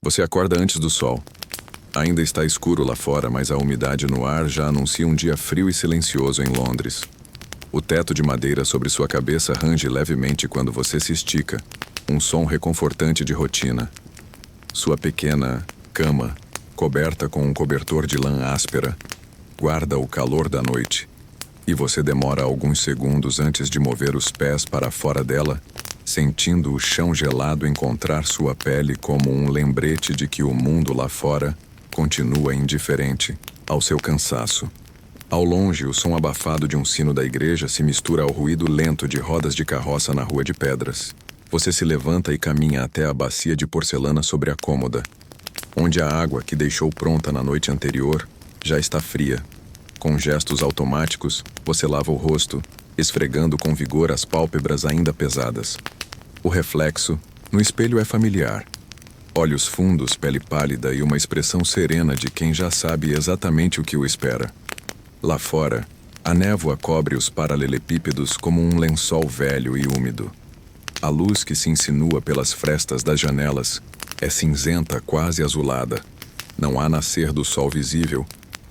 Você acorda antes do sol. Ainda está escuro lá fora, mas a umidade no ar já anuncia um dia frio e silencioso em Londres. O teto de madeira sobre sua cabeça range levemente quando você se estica, um som reconfortante de rotina. Sua pequena cama, coberta com um cobertor de lã áspera, guarda o calor da noite, e você demora alguns segundos antes de mover os pés para fora dela, sentindo o chão gelado encontrar sua pele como um lembrete de que o mundo lá fora continua indiferente ao seu cansaço. Ao longe, o som abafado de um sino da igreja se mistura ao ruído lento de rodas de carroça na rua de pedras. Você se levanta e caminha até a bacia de porcelana sobre a cômoda, onde a água que deixou pronta na noite anterior já está fria. Com gestos automáticos, você lava o rosto, esfregando com vigor as pálpebras ainda pesadas. O reflexo no espelho é familiar. Olhos fundos, pele pálida e uma expressão serena de quem já sabe exatamente o que o espera. Lá fora, a névoa cobre os paralelepípedos como um lençol velho e úmido. A luz que se insinua pelas frestas das janelas é cinzenta, quase azulada. Não há nascer do sol visível,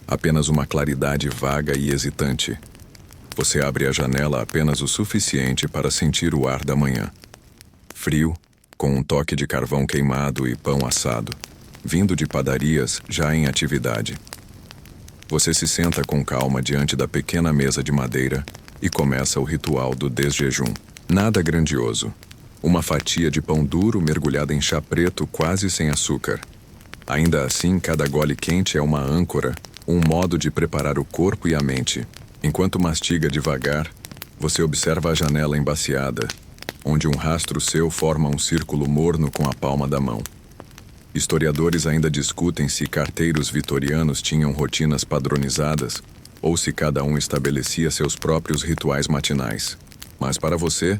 apenas uma claridade vaga e hesitante. Você abre a janela apenas o suficiente para sentir o ar da manhã. Frio, com um toque de carvão queimado e pão assado, vindo de padarias já em atividade. Você se senta com calma diante da pequena mesa de madeira e começa o ritual do desjejum. Nada grandioso. Uma fatia de pão duro mergulhada em chá preto quase sem açúcar. Ainda assim, cada gole quente é uma âncora, um modo de preparar o corpo e a mente. Enquanto mastiga devagar, você observa a janela embaciada, onde um rastro seu forma um círculo morno com a palma da mão. Historiadores ainda discutem se carteiros vitorianos tinham rotinas padronizadas ou se cada um estabelecia seus próprios rituais matinais. Mas para você,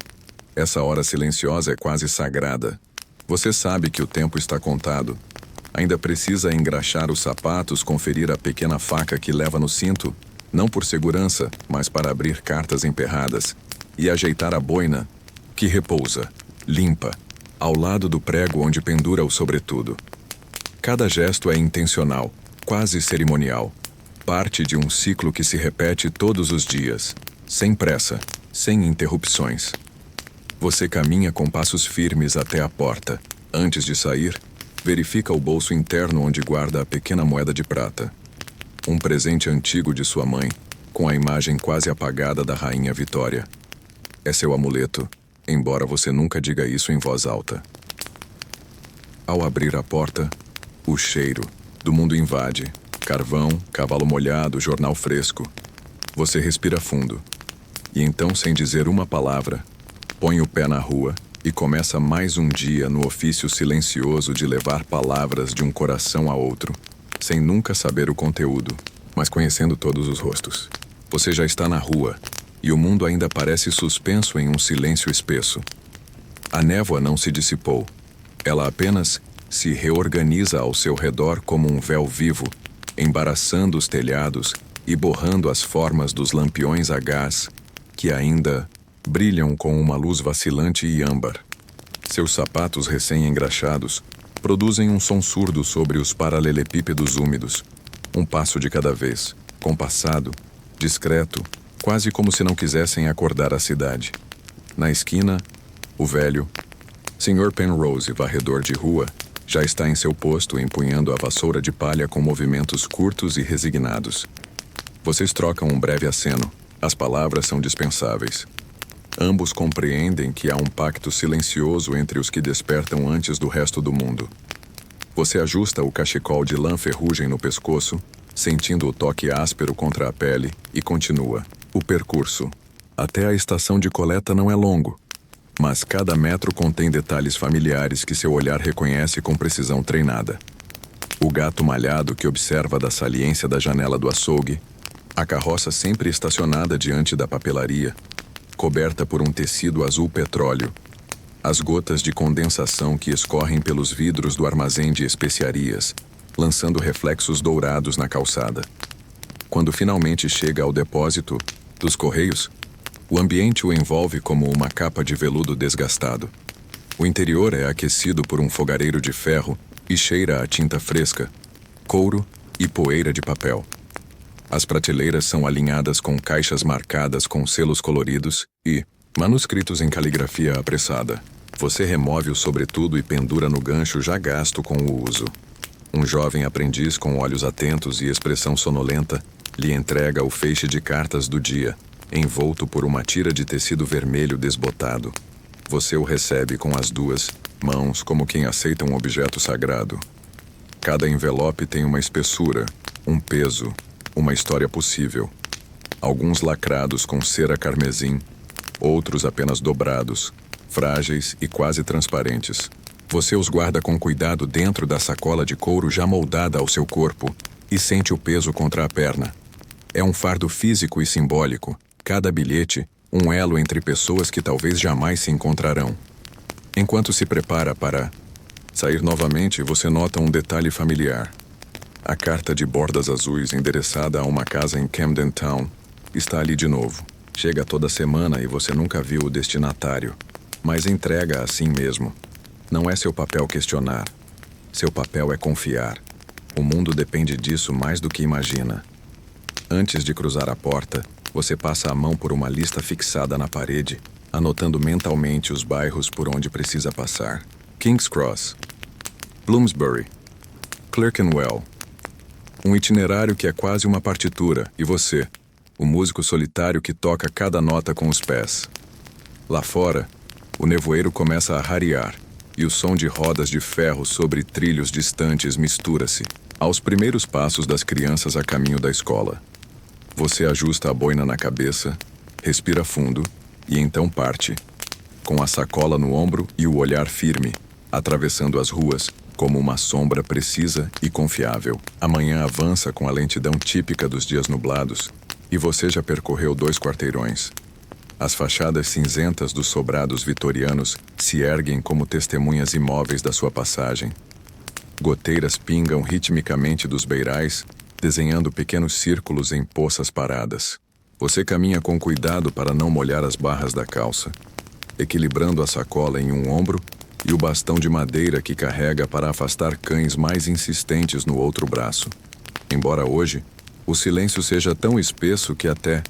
essa hora silenciosa é quase sagrada. Você sabe que o tempo está contado. Ainda precisa engraxar os sapatos, conferir a pequena faca que leva no cinto, não por segurança, mas para abrir cartas emperradas, e ajeitar a boina, que repousa, limpa, ao lado do prego onde pendura o sobretudo. Cada gesto é intencional, quase cerimonial, parte de um ciclo que se repete todos os dias, sem pressa, sem interrupções. Você caminha com passos firmes até a porta. Antes de sair, verifica o bolso interno onde guarda a pequena moeda de prata. Um presente antigo de sua mãe, com a imagem quase apagada da Rainha Vitória. É seu amuleto, embora você nunca diga isso em voz alta. Ao abrir a porta, o cheiro do mundo invade. Carvão, cavalo molhado, jornal fresco. Você respira fundo. E então, sem dizer uma palavra, põe o pé na rua e começa mais um dia no ofício silencioso de levar palavras de um coração a outro, sem nunca saber o conteúdo, mas conhecendo todos os rostos. Você já está na rua, e o mundo ainda parece suspenso em um silêncio espesso. A névoa não se dissipou. Ela apenas se reorganiza ao seu redor como um véu vivo, embaraçando os telhados e borrando as formas dos lampiões a gás que ainda brilham com uma luz vacilante e âmbar. Seus sapatos recém-engraxados produzem um som surdo sobre os paralelepípedos úmidos, um passo de cada vez, compassado, discreto, quase como se não quisessem acordar a cidade. Na esquina, o velho, Sr. Penrose, varredor de rua, já está em seu posto empunhando a vassoura de palha com movimentos curtos e resignados. Vocês trocam um breve aceno. As palavras são dispensáveis. Ambos compreendem que há um pacto silencioso entre os que despertam antes do resto do mundo. Você ajusta o cachecol de lã ferrugem no pescoço, sentindo o toque áspero contra a pele, e continua. O percurso até a estação de coleta não é longo, mas cada metro contém detalhes familiares que seu olhar reconhece com precisão treinada. O gato malhado que observa da saliência da janela do açougue, a carroça sempre estacionada diante da papelaria, coberta por um tecido azul petróleo, as gotas de condensação que escorrem pelos vidros do armazém de especiarias, lançando reflexos dourados na calçada. Quando finalmente chega ao depósito dos correios, o ambiente o envolve como uma capa de veludo desgastado. O interior é aquecido por um fogareiro de ferro e cheira a tinta fresca, couro e poeira de papel. As prateleiras são alinhadas com caixas marcadas com selos coloridos e manuscritos em caligrafia apressada. Você remove o sobretudo e pendura no gancho já gasto com o uso. Um jovem aprendiz com olhos atentos e expressão sonolenta lhe entrega o feixe de cartas do dia, envolto por uma tira de tecido vermelho desbotado. Você o recebe com as duas mãos como quem aceita um objeto sagrado. Cada envelope tem uma espessura, um peso, uma história possível. Alguns lacrados com cera carmesim, outros apenas dobrados, frágeis e quase transparentes. Você os guarda com cuidado dentro da sacola de couro já moldada ao seu corpo e sente o peso contra a perna. É um fardo físico e simbólico, cada bilhete, um elo entre pessoas que talvez jamais se encontrarão. Enquanto se prepara para sair novamente, você nota um detalhe familiar. A carta de bordas azuis endereçada a uma casa em Camden Town está ali de novo. Chega toda semana e você nunca viu o destinatário, mas entrega assim mesmo. Não é seu papel questionar. Seu papel é confiar. O mundo depende disso mais do que imagina. Antes de cruzar a porta, você passa a mão por uma lista fixada na parede, anotando mentalmente os bairros por onde precisa passar. King's Cross, Bloomsbury, Clerkenwell. Um itinerário que é quase uma partitura, e você, o músico solitário que toca cada nota com os pés. Lá fora, o nevoeiro começa a rarear, e o som de rodas de ferro sobre trilhos distantes mistura-se aos primeiros passos das crianças a caminho da escola. Você ajusta a boina na cabeça, respira fundo e então parte, com a sacola no ombro e o olhar firme, atravessando as ruas como uma sombra precisa e confiável. A manhã avança com a lentidão típica dos dias nublados e você já percorreu 2 quarteirões. As fachadas cinzentas dos sobrados vitorianos se erguem como testemunhas imóveis da sua passagem. Goteiras pingam ritmicamente dos beirais, desenhando pequenos círculos em poças paradas. Você caminha com cuidado para não molhar as barras da calça, equilibrando a sacola em um ombro e o bastão de madeira que carrega para afastar cães mais insistentes no outro braço. Embora hoje, o silêncio seja tão espesso que até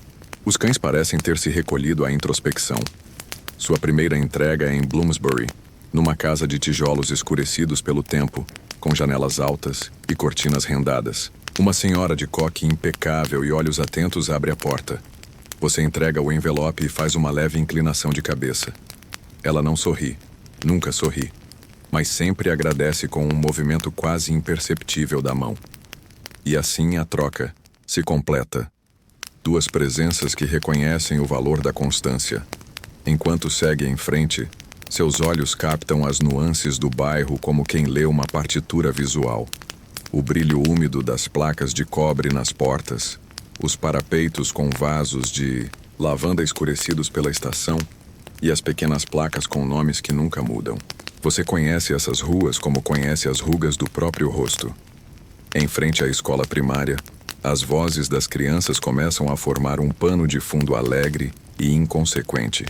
os cães parecem ter se recolhido à introspecção. Sua primeira entrega é em Bloomsbury, numa casa de tijolos escurecidos pelo tempo, com janelas altas e cortinas rendadas. Uma senhora de coque impecável e olhos atentos abre a porta. Você entrega o envelope e faz uma leve inclinação de cabeça. Ela não sorri, nunca sorri, mas sempre agradece com um movimento quase imperceptível da mão. E assim a troca se completa. 2 presenças que reconhecem o valor da constância. Enquanto segue em frente, seus olhos captam as nuances do bairro como quem lê uma partitura visual. O brilho úmido das placas de cobre nas portas, os parapeitos com vasos de lavanda escurecidos pela estação e as pequenas placas com nomes que nunca mudam. Você conhece essas ruas como conhece as rugas do próprio rosto. Em frente à escola primária, as vozes das crianças começam a formar um pano de fundo alegre e inconsequente.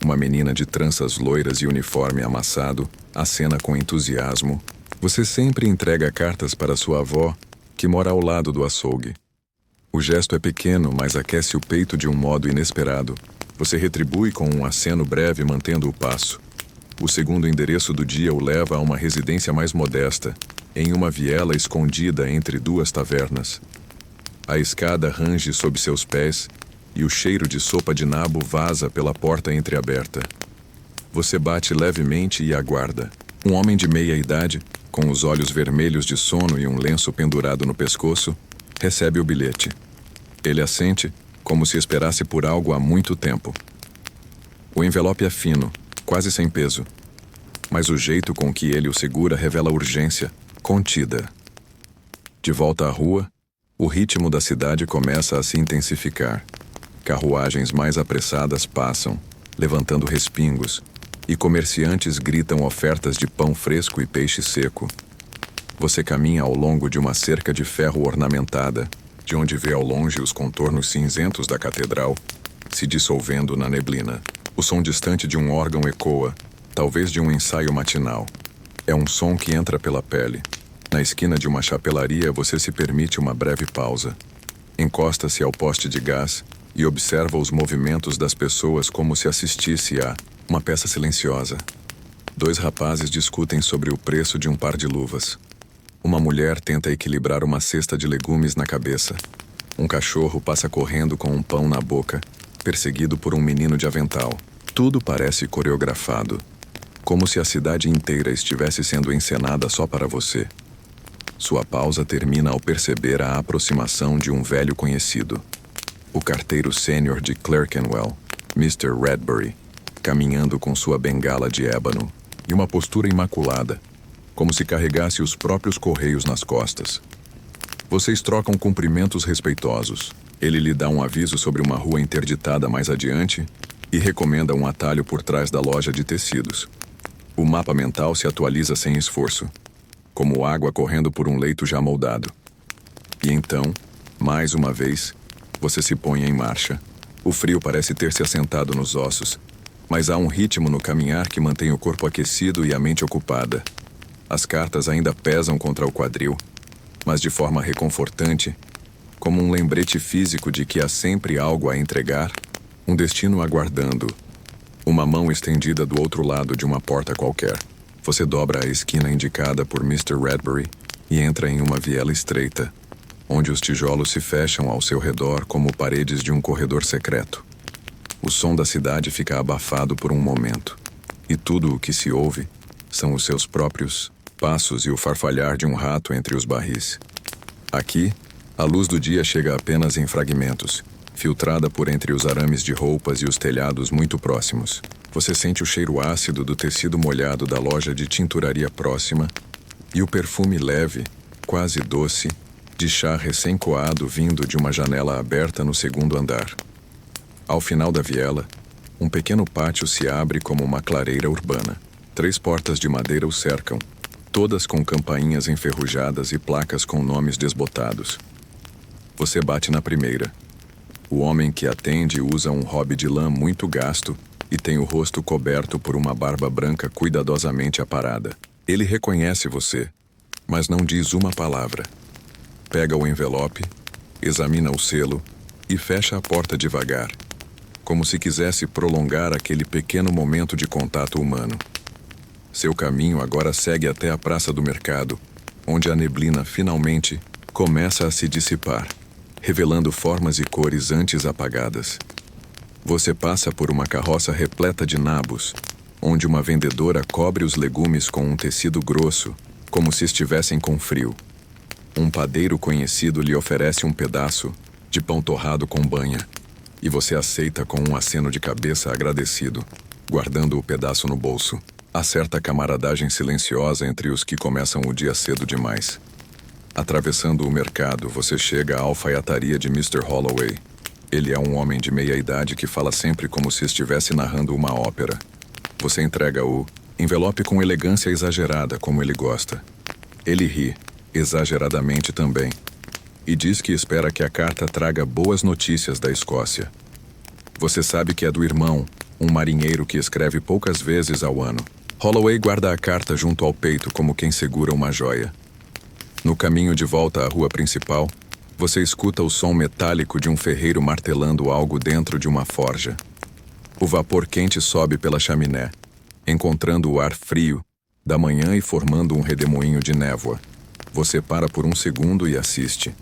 Uma menina de tranças loiras e uniforme amassado acena com entusiasmo. Você sempre entrega cartas para sua avó, que mora ao lado do açougue. O gesto é pequeno, mas aquece o peito de um modo inesperado. Você retribui com um aceno breve, mantendo o passo. O segundo endereço do dia o leva a uma residência mais modesta, em uma viela escondida entre 2 tavernas. A escada range sob seus pés e o cheiro de sopa de nabo vaza pela porta entreaberta. Você bate levemente e aguarda. Um homem de meia idade, com os olhos vermelhos de sono e um lenço pendurado no pescoço, recebe o bilhete. Ele assente, como se esperasse por algo há muito tempo. O envelope é fino, quase sem peso, mas o jeito com que ele o segura revela urgência, contida. De volta à rua, o ritmo da cidade começa a se intensificar. Carruagens mais apressadas passam, levantando respingos, e comerciantes gritam ofertas de pão fresco e peixe seco. Você caminha ao longo de uma cerca de ferro ornamentada, de onde vê ao longe os contornos cinzentos da catedral, se dissolvendo na neblina. O som distante de um órgão ecoa, talvez de um ensaio matinal. É um som que entra pela pele. Na esquina de uma chapelaria, você se permite uma breve pausa. Encosta-se ao poste de gás e observa os movimentos das pessoas como se assistisse a uma peça silenciosa. 2 rapazes discutem sobre o preço de um par de luvas. Uma mulher tenta equilibrar uma cesta de legumes na cabeça. Um cachorro passa correndo com um pão na boca, perseguido por um menino de avental. Tudo parece coreografado, como se a cidade inteira estivesse sendo encenada só para você. Sua pausa termina ao perceber a aproximação de um velho conhecido. O carteiro sênior de Clerkenwell, Mr. Redbury, caminhando com sua bengala de ébano e uma postura imaculada, como se carregasse os próprios correios nas costas. Vocês trocam cumprimentos respeitosos. Ele lhe dá um aviso sobre uma rua interditada mais adiante e recomenda um atalho por trás da loja de tecidos. O mapa mental se atualiza sem esforço, como água correndo por um leito já moldado. E então, mais uma vez, você se põe em marcha. O frio parece ter se assentado nos ossos, mas há um ritmo no caminhar que mantém o corpo aquecido e a mente ocupada. As cartas ainda pesam contra o quadril, mas de forma reconfortante, como um lembrete físico de que há sempre algo a entregar, um destino aguardando, uma mão estendida do outro lado de uma porta qualquer. Você dobra a esquina indicada por Mr. Redbury e entra em uma viela estreita, onde os tijolos se fecham ao seu redor como paredes de um corredor secreto. O som da cidade fica abafado por um momento, e tudo o que se ouve são os seus próprios passos e o farfalhar de um rato entre os barris. Aqui, a luz do dia chega apenas em fragmentos, filtrada por entre os arames de roupas e os telhados muito próximos. Você sente o cheiro ácido do tecido molhado da loja de tinturaria próxima e o perfume leve, quase doce, de chá recém-coado vindo de uma janela aberta no segundo andar. Ao final da viela, um pequeno pátio se abre como uma clareira urbana. 3 portas de madeira o cercam, todas com campainhas enferrujadas e placas com nomes desbotados. Você bate na primeira. O homem que atende usa um hobby de lã muito gasto e tem o rosto coberto por uma barba branca cuidadosamente aparada. Ele reconhece você, mas não diz uma palavra. Pega o envelope, examina o selo e fecha a porta devagar, como se quisesse prolongar aquele pequeno momento de contato humano. Seu caminho agora segue até a Praça do Mercado, onde a neblina finalmente começa a se dissipar, revelando formas e cores antes apagadas. Você passa por uma carroça repleta de nabos, onde uma vendedora cobre os legumes com um tecido grosso, como se estivessem com frio. Um padeiro conhecido lhe oferece um pedaço de pão torrado com banha, e você aceita com um aceno de cabeça agradecido, guardando o pedaço no bolso. Há certa camaradagem silenciosa entre os que começam o dia cedo demais. Atravessando o mercado, você chega à alfaiataria de Mr. Holloway. Ele é um homem de meia idade que fala sempre como se estivesse narrando uma ópera. Você entrega o envelope com elegância exagerada, como ele gosta. Ele ri, exageradamente também, e diz que espera que a carta traga boas notícias da Escócia. Você sabe que é do irmão, um marinheiro que escreve poucas vezes ao ano. Holloway guarda a carta junto ao peito como quem segura uma joia. No caminho de volta à rua principal, você escuta o som metálico de um ferreiro martelando algo dentro de uma forja. O vapor quente sobe pela chaminé, encontrando o ar frio da manhã e formando um redemoinho de névoa. Você para por um segundo e assiste.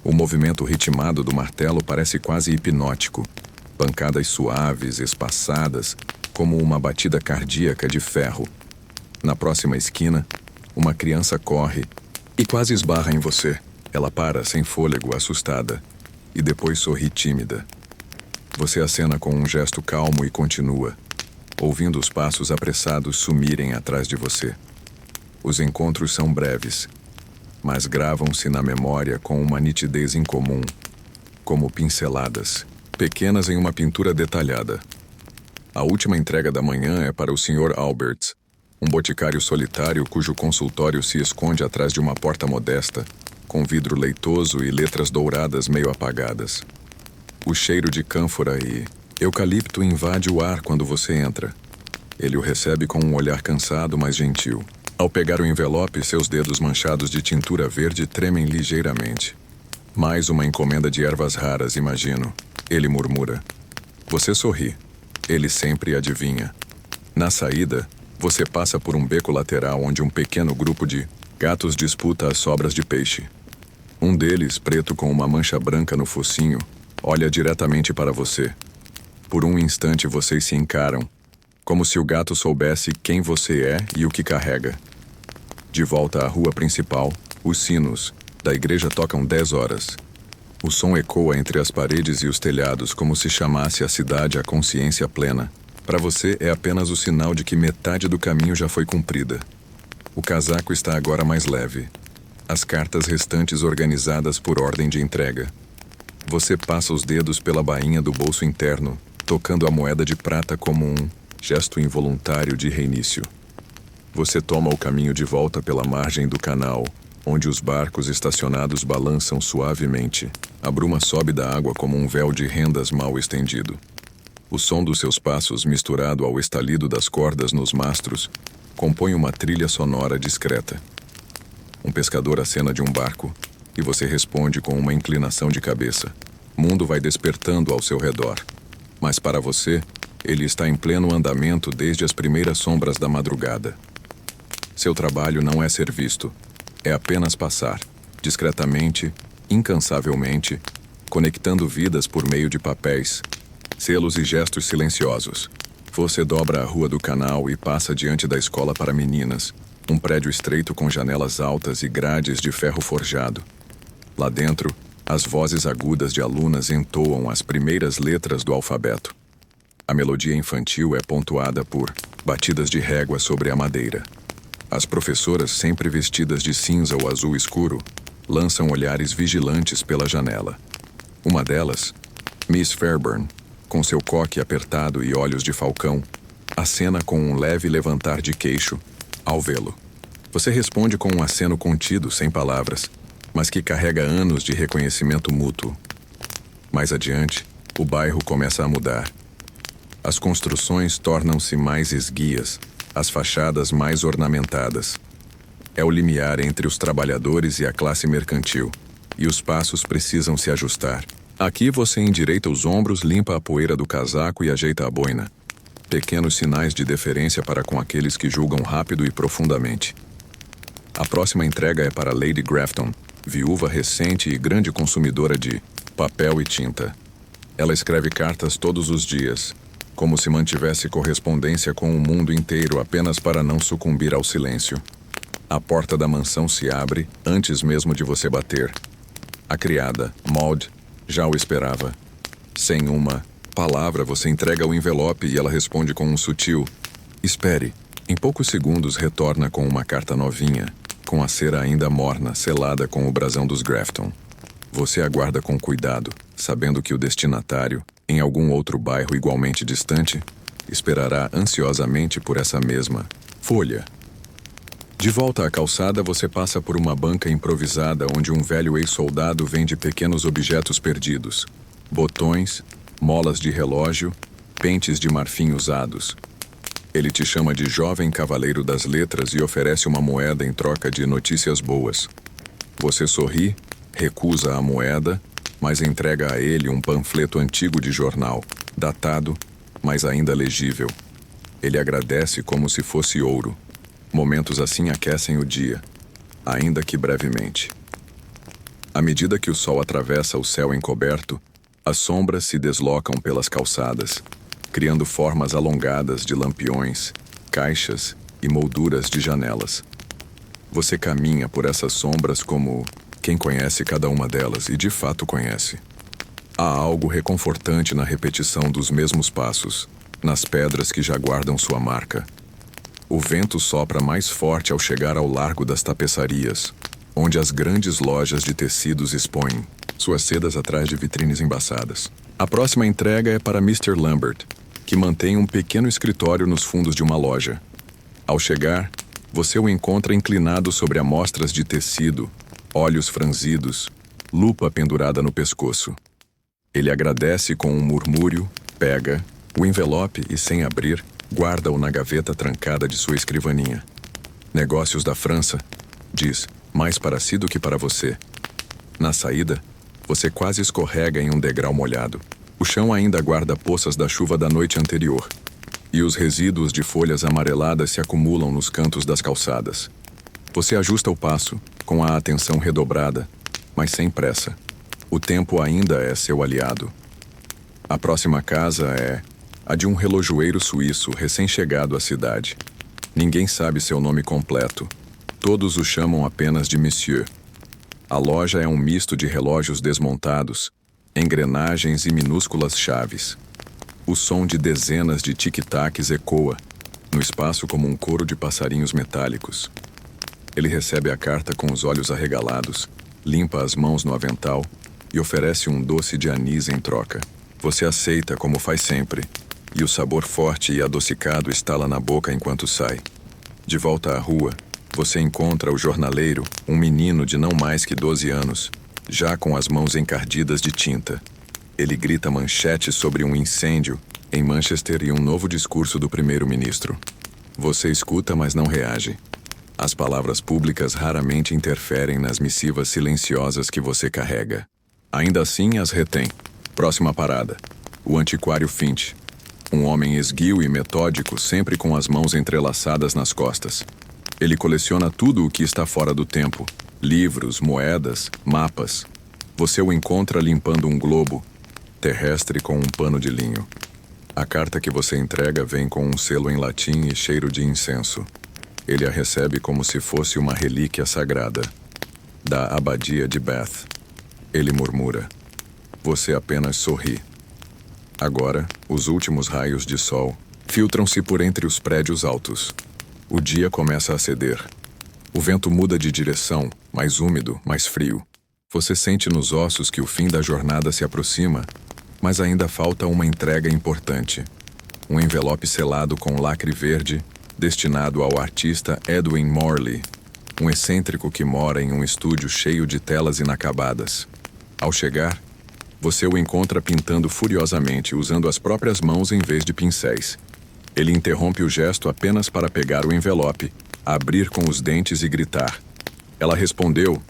O movimento ritmado do martelo parece quase hipnótico. Pancadas suaves, espaçadas, como uma batida cardíaca de ferro. Na próxima esquina, uma criança corre e quase esbarra em você. Ela para sem fôlego, assustada, e depois sorri tímida. Você acena com um gesto calmo e continua, ouvindo os passos apressados sumirem atrás de você. Os encontros são breves, mas gravam-se na memória com uma nitidez incomum, como pinceladas, pequenas em uma pintura detalhada. A última entrega da manhã é para o Sr. Alberts, um boticário solitário cujo consultório se esconde atrás de uma porta modesta, com vidro leitoso e letras douradas meio apagadas. O cheiro de cânfora e eucalipto invade o ar quando você entra. Ele o recebe com um olhar cansado, mas gentil. Ao pegar o envelope, seus dedos manchados de tintura verde tremem ligeiramente. Mais uma encomenda de ervas raras, imagino. Ele murmura. Você sorri. Ele sempre adivinha. Na saída, você passa por um beco lateral onde um pequeno grupo de gatos disputa as sobras de peixe. Um deles, preto com uma mancha branca no focinho, olha diretamente para você. Por um instante vocês se encaram, como se o gato soubesse quem você é e o que carrega. De volta à rua principal, os sinos da igreja tocam 10 horas. O som ecoa entre as paredes e os telhados como se chamasse a cidade à consciência plena. Para você é apenas o sinal de que metade do caminho já foi cumprida. O casaco está agora mais leve. As cartas restantes organizadas por ordem de entrega. Você passa os dedos pela bainha do bolso interno, tocando a moeda de prata como um gesto involuntário de reinício. Você toma o caminho de volta pela margem do canal, onde os barcos estacionados balançam suavemente. A bruma sobe da água como um véu de rendas mal estendido. O som dos seus passos, misturado ao estalido das cordas nos mastros, compõe uma trilha sonora discreta. Um pescador acena de um barco, e você responde com uma inclinação de cabeça. O mundo vai despertando ao seu redor. Mas para você, ele está em pleno andamento desde as primeiras sombras da madrugada. Seu trabalho não é ser visto, é apenas passar, discretamente, incansavelmente, conectando vidas por meio de papéis, selos e gestos silenciosos. Você dobra a rua do canal e passa diante da escola para meninas, um prédio estreito com janelas altas e grades de ferro forjado. Lá dentro, as vozes agudas de alunas entoam as primeiras letras do alfabeto. A melodia infantil é pontuada por batidas de régua sobre a madeira. As professoras, sempre vestidas de cinza ou azul escuro, lançam olhares vigilantes pela janela. Uma delas, Miss Fairburn, com seu coque apertado e olhos de falcão, acena com um leve levantar de queixo, ao vê-lo. Você responde com um aceno contido, sem palavras, mas que carrega anos de reconhecimento mútuo. Mais adiante, o bairro começa a mudar. As construções tornam-se mais esguias, as fachadas mais ornamentadas. É o limiar entre os trabalhadores e a classe mercantil, e os passos precisam se ajustar. Aqui você endireita os ombros, limpa a poeira do casaco e ajeita a boina. Pequenos sinais de deferência para com aqueles que julgam rápido e profundamente. A próxima entrega é para Lady Grafton, viúva recente e grande consumidora de papel e tinta. Ela escreve cartas todos os dias, como se mantivesse correspondência com o mundo inteiro apenas para não sucumbir ao silêncio. A porta da mansão se abre antes mesmo de você bater. A criada, Maud, já o esperava. Sem uma palavra, você entrega o envelope e ela responde com um sutil "Espere". Em poucos segundos retorna com uma carta novinha, com a cera ainda morna, selada com o brasão dos Grafton. Você aguarda com cuidado, sabendo que o destinatário, em algum outro bairro igualmente distante, esperará ansiosamente por essa mesma folha. De volta à calçada, você passa por uma banca improvisada onde um velho ex-soldado vende pequenos objetos perdidos. Botões, molas de relógio, pentes de marfim usados. Ele te chama de jovem cavaleiro das letras e oferece uma moeda em troca de notícias boas. Você sorri, recusa a moeda, mas entrega a ele um panfleto antigo de jornal, datado, mas ainda legível. Ele agradece como se fosse ouro. Momentos assim aquecem o dia, ainda que brevemente. À medida que o sol atravessa o céu encoberto, as sombras se deslocam pelas calçadas, criando formas alongadas de lampiões, caixas e molduras de janelas. Você caminha por essas sombras como quem conhece cada uma delas e de fato conhece. Há algo reconfortante na repetição dos mesmos passos, nas pedras que já guardam sua marca. O vento sopra mais forte ao chegar ao largo das tapeçarias, onde as grandes lojas de tecidos expõem suas sedas atrás de vitrines embaçadas. A próxima entrega é para Mr. Lambert, que mantém um pequeno escritório nos fundos de uma loja. Ao chegar, você o encontra inclinado sobre amostras de tecido, olhos franzidos, lupa pendurada no pescoço. Ele agradece com um murmúrio, pega o envelope e, sem abrir, guarda-o na gaveta trancada de sua escrivaninha. Negócios da França, diz, mais para si do que para você. Na saída, você quase escorrega em um degrau molhado. O chão ainda guarda poças da chuva da noite anterior. E os resíduos de folhas amareladas se acumulam nos cantos das calçadas. Você ajusta o passo, com a atenção redobrada, mas sem pressa. O tempo ainda é seu aliado. A próxima casa é a de um relojoeiro suíço recém-chegado à cidade. Ninguém sabe seu nome completo. Todos o chamam apenas de Monsieur. A loja é um misto de relógios desmontados, engrenagens e minúsculas chaves. O som de dezenas de tic-tacs ecoa no espaço como um coro de passarinhos metálicos. Ele recebe a carta com os olhos arregalados, limpa as mãos no avental e oferece um doce de anis em troca. Você aceita como faz sempre, e o sabor forte e adocicado estala na boca enquanto sai. De volta à rua, você encontra o jornaleiro, um menino de não mais que 12 anos, já com as mãos encardidas de tinta. Ele grita manchetes sobre um incêndio em Manchester e um novo discurso do primeiro-ministro. Você escuta, mas não reage. As palavras públicas raramente interferem nas missivas silenciosas que você carrega. Ainda assim, as retém. Próxima parada. O antiquário Finch. Um homem esguio e metódico, sempre com as mãos entrelaçadas nas costas. Ele coleciona tudo o que está fora do tempo. Livros, moedas, mapas. Você o encontra limpando um globo terrestre com um pano de linho. A carta que você entrega vem com um selo em latim e cheiro de incenso. Ele a recebe como se fosse uma relíquia sagrada. Da abadia de Bath. Ele murmura. Você apenas sorri. Agora, os últimos raios de sol filtram-se por entre os prédios altos. O dia começa a ceder. O vento muda de direção, mais úmido, mais frio. Você sente nos ossos que o fim da jornada se aproxima, mas ainda falta uma entrega importante. Um envelope selado com lacre verde, destinado ao artista Edwin Morley, um excêntrico que mora em um estúdio cheio de telas inacabadas. Ao chegar, você o encontra pintando furiosamente, usando as próprias mãos em vez de pincéis. Ele interrompe o gesto apenas para pegar o envelope, abrir com os dentes e gritar. Ela respondeu,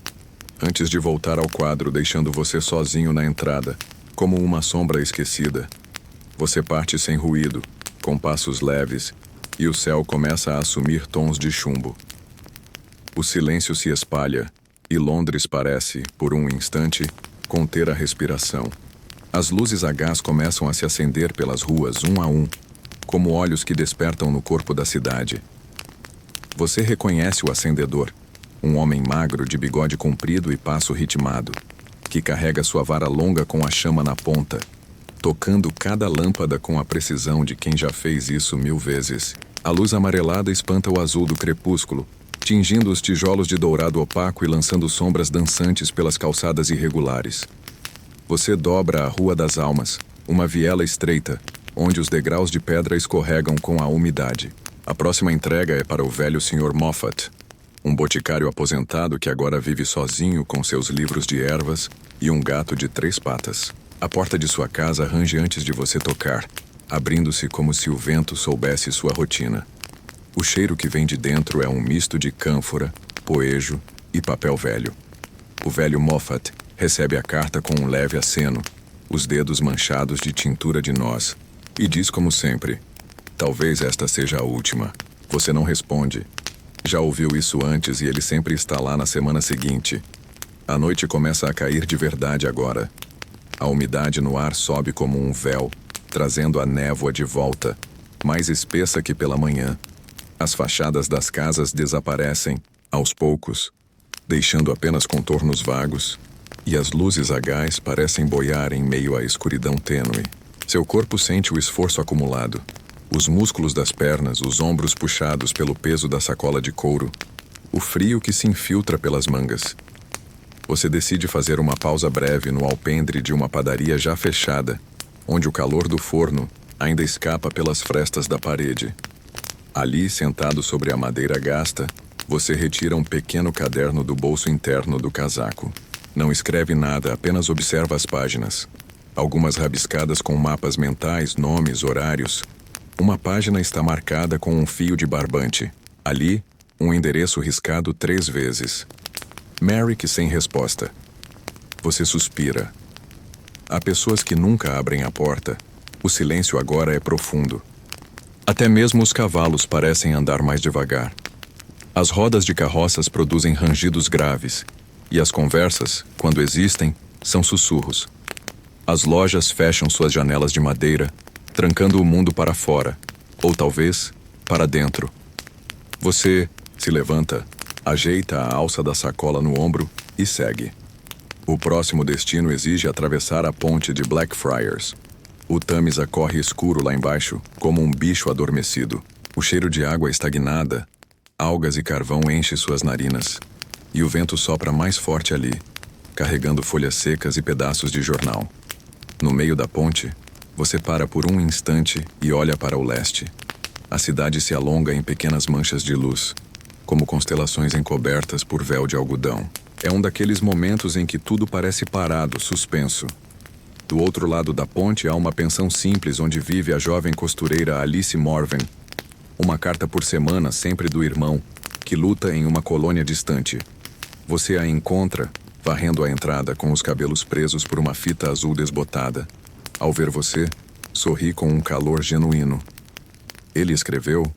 antes de voltar ao quadro, deixando você sozinho na entrada, como uma sombra esquecida. Você parte sem ruído, com passos leves, e o céu começa a assumir tons de chumbo. O silêncio se espalha, e Londres parece, por um instante, conter a respiração. As luzes a gás começam a se acender pelas ruas, um a um, como olhos que despertam no corpo da cidade. Você reconhece o acendedor, um homem magro de bigode comprido e passo ritmado, que carrega sua vara longa com a chama na ponta, tocando cada lâmpada com a precisão de quem já fez isso 1000 vezes. A luz amarelada espanta o azul do crepúsculo, tingindo os tijolos de dourado opaco e lançando sombras dançantes pelas calçadas irregulares. Você dobra a Rua das Almas, uma viela estreita, onde os degraus de pedra escorregam com a umidade. A próxima entrega é para o velho Sr. Moffat, um boticário aposentado que agora vive sozinho com seus livros de ervas e um gato de 3 patas. A porta de sua casa range antes de você tocar, abrindo-se como se o vento soubesse sua rotina. O cheiro que vem de dentro é um misto de cânfora, poejo e papel velho. O velho Moffat recebe a carta com um leve aceno, os dedos manchados de tintura de noz, e diz como sempre, talvez esta seja a última. Você não responde. Já ouviu isso antes e ele sempre está lá na semana seguinte. A noite começa a cair de verdade agora. A umidade no ar sobe como um véu, trazendo a névoa de volta, mais espessa que pela manhã. As fachadas das casas desaparecem, aos poucos, deixando apenas contornos vagos, e as luzes a gás parecem boiar em meio à escuridão tênue. Seu corpo sente o esforço acumulado. Os músculos das pernas, os ombros puxados pelo peso da sacola de couro, o frio que se infiltra pelas mangas. Você decide fazer uma pausa breve no alpendre de uma padaria já fechada, onde o calor do forno ainda escapa pelas frestas da parede. Ali, sentado sobre a madeira gasta, você retira um pequeno caderno do bolso interno do casaco. Não escreve nada, apenas observa as páginas. Algumas rabiscadas com mapas mentais, nomes, horários. Uma página está marcada com um fio de barbante. Ali, Um endereço riscado 3 vezes. Merrick sem resposta. Você suspira. Há pessoas que nunca abrem a porta. O silêncio agora é profundo. Até mesmo os cavalos parecem andar mais devagar. As rodas de carroças produzem rangidos graves, e as conversas, quando existem, são sussurros. As lojas fecham suas janelas de madeira, trancando o mundo para fora, ou talvez, para dentro. Você se levanta, ajeita a alça da sacola no ombro e segue. O próximo destino exige atravessar a ponte de Blackfriars. O Tamisa corre escuro lá embaixo, como um bicho adormecido. O cheiro de água estagnada, algas e carvão enche suas narinas, e o vento sopra mais forte ali, carregando folhas secas e pedaços de jornal. No meio da ponte, você para por um instante e olha para o leste. A cidade se alonga em pequenas manchas de luz, como constelações encobertas por véu de algodão. É um daqueles momentos em que tudo parece parado, suspenso. Do outro lado da ponte há uma pensão simples onde vive a jovem costureira Alice Morven. Uma carta por semana, sempre do irmão, que luta em uma colônia distante. Você a encontra, varrendo a entrada com os cabelos presos por uma fita azul desbotada. Ao ver você, sorri com um calor genuíno. Ele escreveu?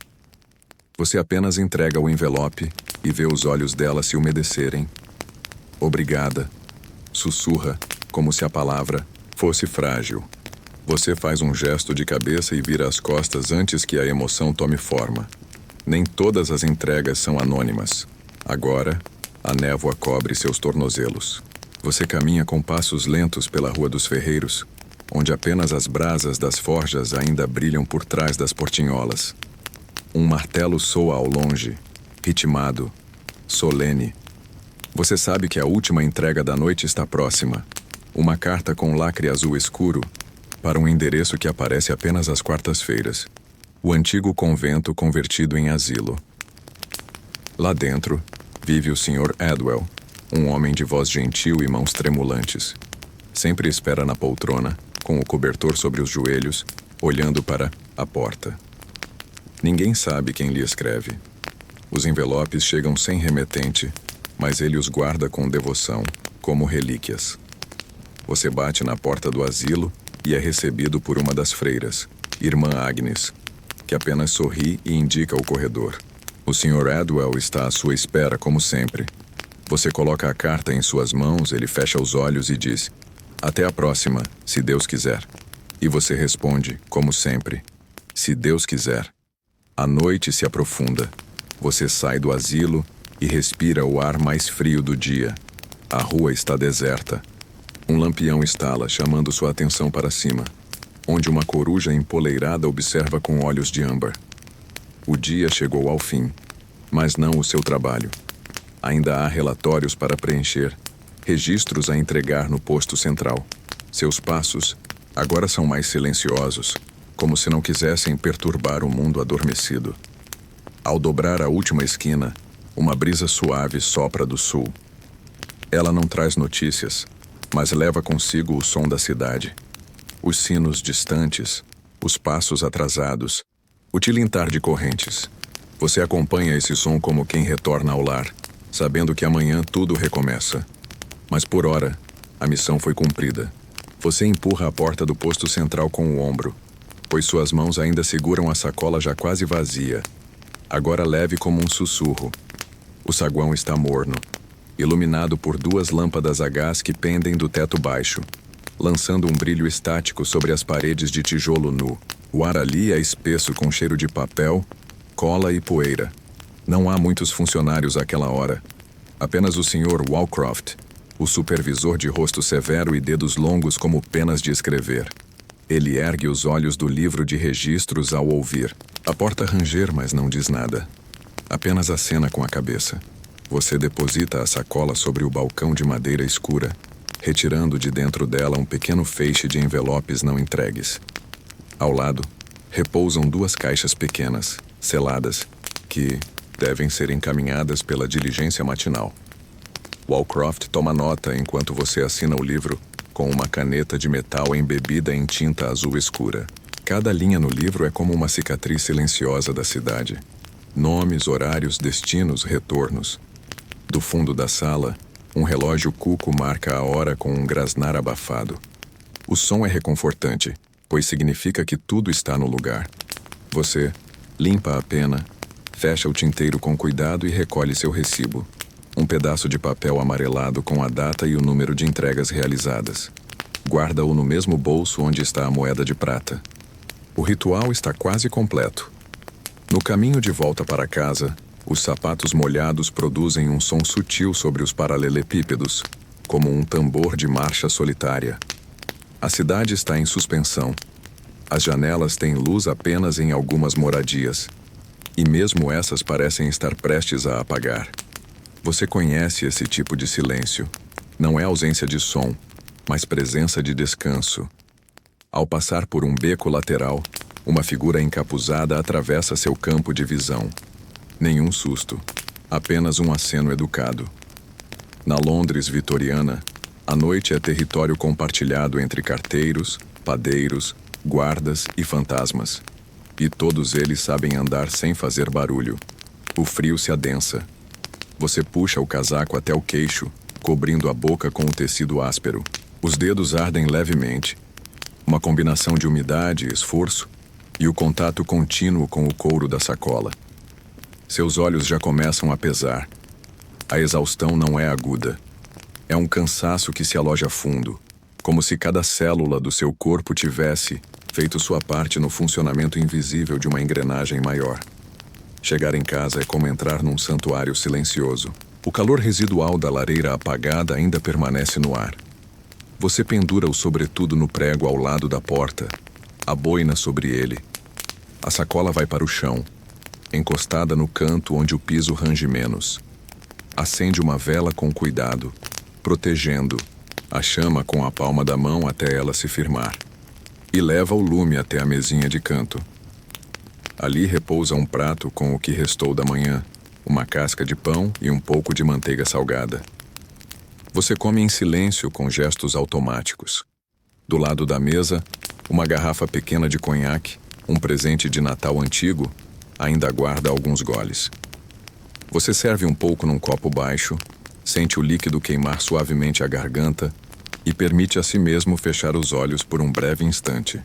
Você apenas entrega o envelope e vê os olhos dela se umedecerem. Obrigada. Sussurra, como se a palavra fosse frágil. Você faz um gesto de cabeça e vira as costas antes que a emoção tome forma. Nem todas as entregas são anônimas. Agora, a névoa cobre seus tornozelos. Você caminha com passos lentos pela Rua dos Ferreiros, onde apenas as brasas das forjas ainda brilham por trás das portinholas. Um martelo soa ao longe, ritmado, solene. Você sabe que a última entrega da noite está próxima. Uma carta com lacre azul escuro para um endereço que aparece apenas às quartas-feiras. O antigo convento convertido em asilo. Lá dentro, vive o Sr. Adwell, um homem de voz gentil e mãos tremulantes. Sempre espera na poltrona, com o cobertor sobre os joelhos, olhando para a porta. Ninguém sabe quem lhe escreve. Os envelopes chegam sem remetente, mas ele os guarda com devoção, como relíquias. Você bate na porta do asilo e é recebido por uma das freiras, Irmã Agnes, que apenas sorri e indica o corredor. O Sr. Adwell está à sua espera, como sempre. Você coloca a carta em suas mãos, ele fecha os olhos e diz: "Até a próxima, se Deus quiser." E você responde, como sempre: "Se Deus quiser." A noite se aprofunda. Você sai do asilo e respira o ar mais frio do dia. A rua está deserta. Um lampião estala, chamando sua atenção para cima, onde uma coruja empoleirada observa com olhos de âmbar. O dia chegou ao fim, mas não o seu trabalho. Ainda há relatórios para preencher, registros a entregar no posto central. Seus passos agora são mais silenciosos, como se não quisessem perturbar o mundo adormecido. Ao dobrar a última esquina, uma brisa suave sopra do sul. Ela não traz notícias, mas leva consigo o som da cidade. Os sinos distantes, os passos atrasados, o tilintar de correntes. Você acompanha esse som como quem retorna ao lar, sabendo que amanhã tudo recomeça. Mas por hora, a missão foi cumprida. Você empurra a porta do posto central com o ombro, pois suas mãos ainda seguram a sacola já quase vazia, agora leve como um sussurro. O saguão está morno, iluminado por 2 lâmpadas a gás que pendem do teto baixo, lançando um brilho estático sobre as paredes de tijolo nu. O ar ali é espesso com cheiro de papel, cola e poeira. Não há muitos funcionários àquela hora. Apenas o Sr. Walcroft, o supervisor de rosto severo e dedos longos como penas de escrever. Ele ergue os olhos do livro de registros ao ouvir a porta ranger, mas não diz nada. Apenas acena com a cabeça. Você deposita a sacola sobre o balcão de madeira escura, retirando de dentro dela um pequeno feixe de envelopes não entregues. Ao lado, repousam 2 caixas pequenas, seladas, que devem ser encaminhadas pela diligência matinal. Walcroft toma nota enquanto você assina o livro com uma caneta de metal embebida em tinta azul escura. Cada linha no livro é como uma cicatriz silenciosa da cidade. Nomes, horários, destinos, retornos. Do fundo da sala, um relógio cuco marca a hora com um grasnar abafado. O som é reconfortante, pois significa que tudo está no lugar. Você limpa a pena, fecha o tinteiro com cuidado e recolhe seu recibo. Um pedaço de papel amarelado com a data e o número de entregas realizadas. Guarda-o no mesmo bolso onde está a moeda de prata. O ritual está quase completo. No caminho de volta para casa, os sapatos molhados produzem um som sutil sobre os paralelepípedos, como um tambor de marcha solitária. A cidade está em suspensão. As janelas têm luz apenas em algumas moradias. E mesmo essas parecem estar prestes a apagar. Você conhece esse tipo de silêncio. Não é ausência de som, mas presença de descanso. Ao passar por um beco lateral, uma figura encapuzada atravessa seu campo de visão. Nenhum susto, apenas um aceno educado. Na Londres vitoriana, a noite é território compartilhado entre carteiros, padeiros, guardas e fantasmas. E todos eles sabem andar sem fazer barulho. O frio se adensa. Você puxa o casaco até o queixo, cobrindo a boca com o tecido áspero. Os dedos ardem levemente. Uma combinação de umidade e esforço, e o contato contínuo com o couro da sacola. Seus olhos já começam a pesar. A exaustão não é aguda. É um cansaço que se aloja fundo, como se cada célula do seu corpo tivesse feito sua parte no funcionamento invisível de uma engrenagem maior. Chegar em casa é como entrar num santuário silencioso. O calor residual da lareira apagada ainda permanece no ar. Você pendura o sobretudo no prego ao lado da porta, a boina sobre ele. A sacola vai para o chão, encostada no canto onde o piso range menos. Acende uma vela com cuidado, protegendo a chama com a palma da mão até ela se firmar. E leva o lume até a mesinha de canto. Ali repousa um prato com o que restou da manhã, uma casca de pão e um pouco de manteiga salgada. Você come em silêncio com gestos automáticos. Do lado da mesa, uma garrafa pequena de conhaque, um presente de Natal antigo, ainda guarda alguns goles. Você serve um pouco num copo baixo, sente o líquido queimar suavemente a garganta e permite a si mesmo fechar os olhos por um breve instante.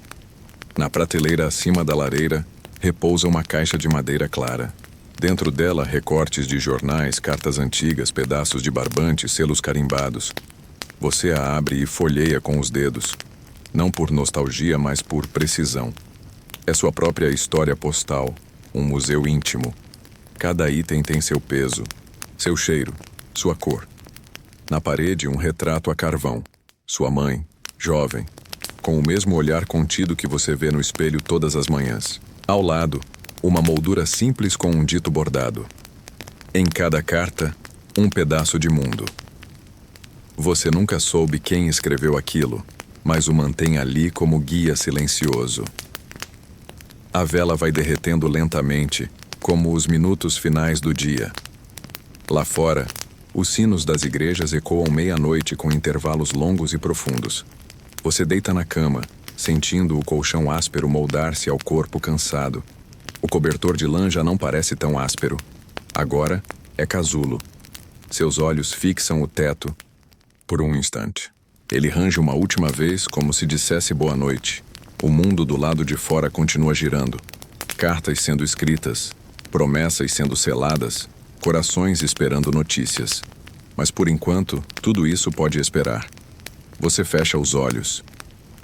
Na prateleira acima da lareira, repousa uma caixa de madeira clara. Dentro dela, recortes de jornais, cartas antigas, pedaços de barbante, selos carimbados. Você a abre e folheia com os dedos. Não por nostalgia, mas por precisão. É sua própria história postal, um museu íntimo. Cada item tem seu peso, seu cheiro, sua cor. Na parede, um retrato a carvão. Sua mãe, jovem, com o mesmo olhar contido que você vê no espelho todas as manhãs. Ao lado, uma moldura simples com um dito bordado. Em cada carta, um pedaço de mundo. Você nunca soube quem escreveu aquilo, mas o mantém ali como guia silencioso. A vela vai derretendo lentamente, como os minutos finais do dia. Lá fora, os sinos das igrejas ecoam meia-noite com intervalos longos e profundos. Você deita na cama, sentindo o colchão áspero moldar-se ao corpo cansado. O cobertor de lã já não parece tão áspero. Agora é casulo. Seus olhos fixam o teto por um instante. Ele range uma última vez como se dissesse boa noite. O mundo do lado de fora continua girando. Cartas sendo escritas, promessas sendo seladas, corações esperando notícias. Mas por enquanto, tudo isso pode esperar. Você fecha os olhos.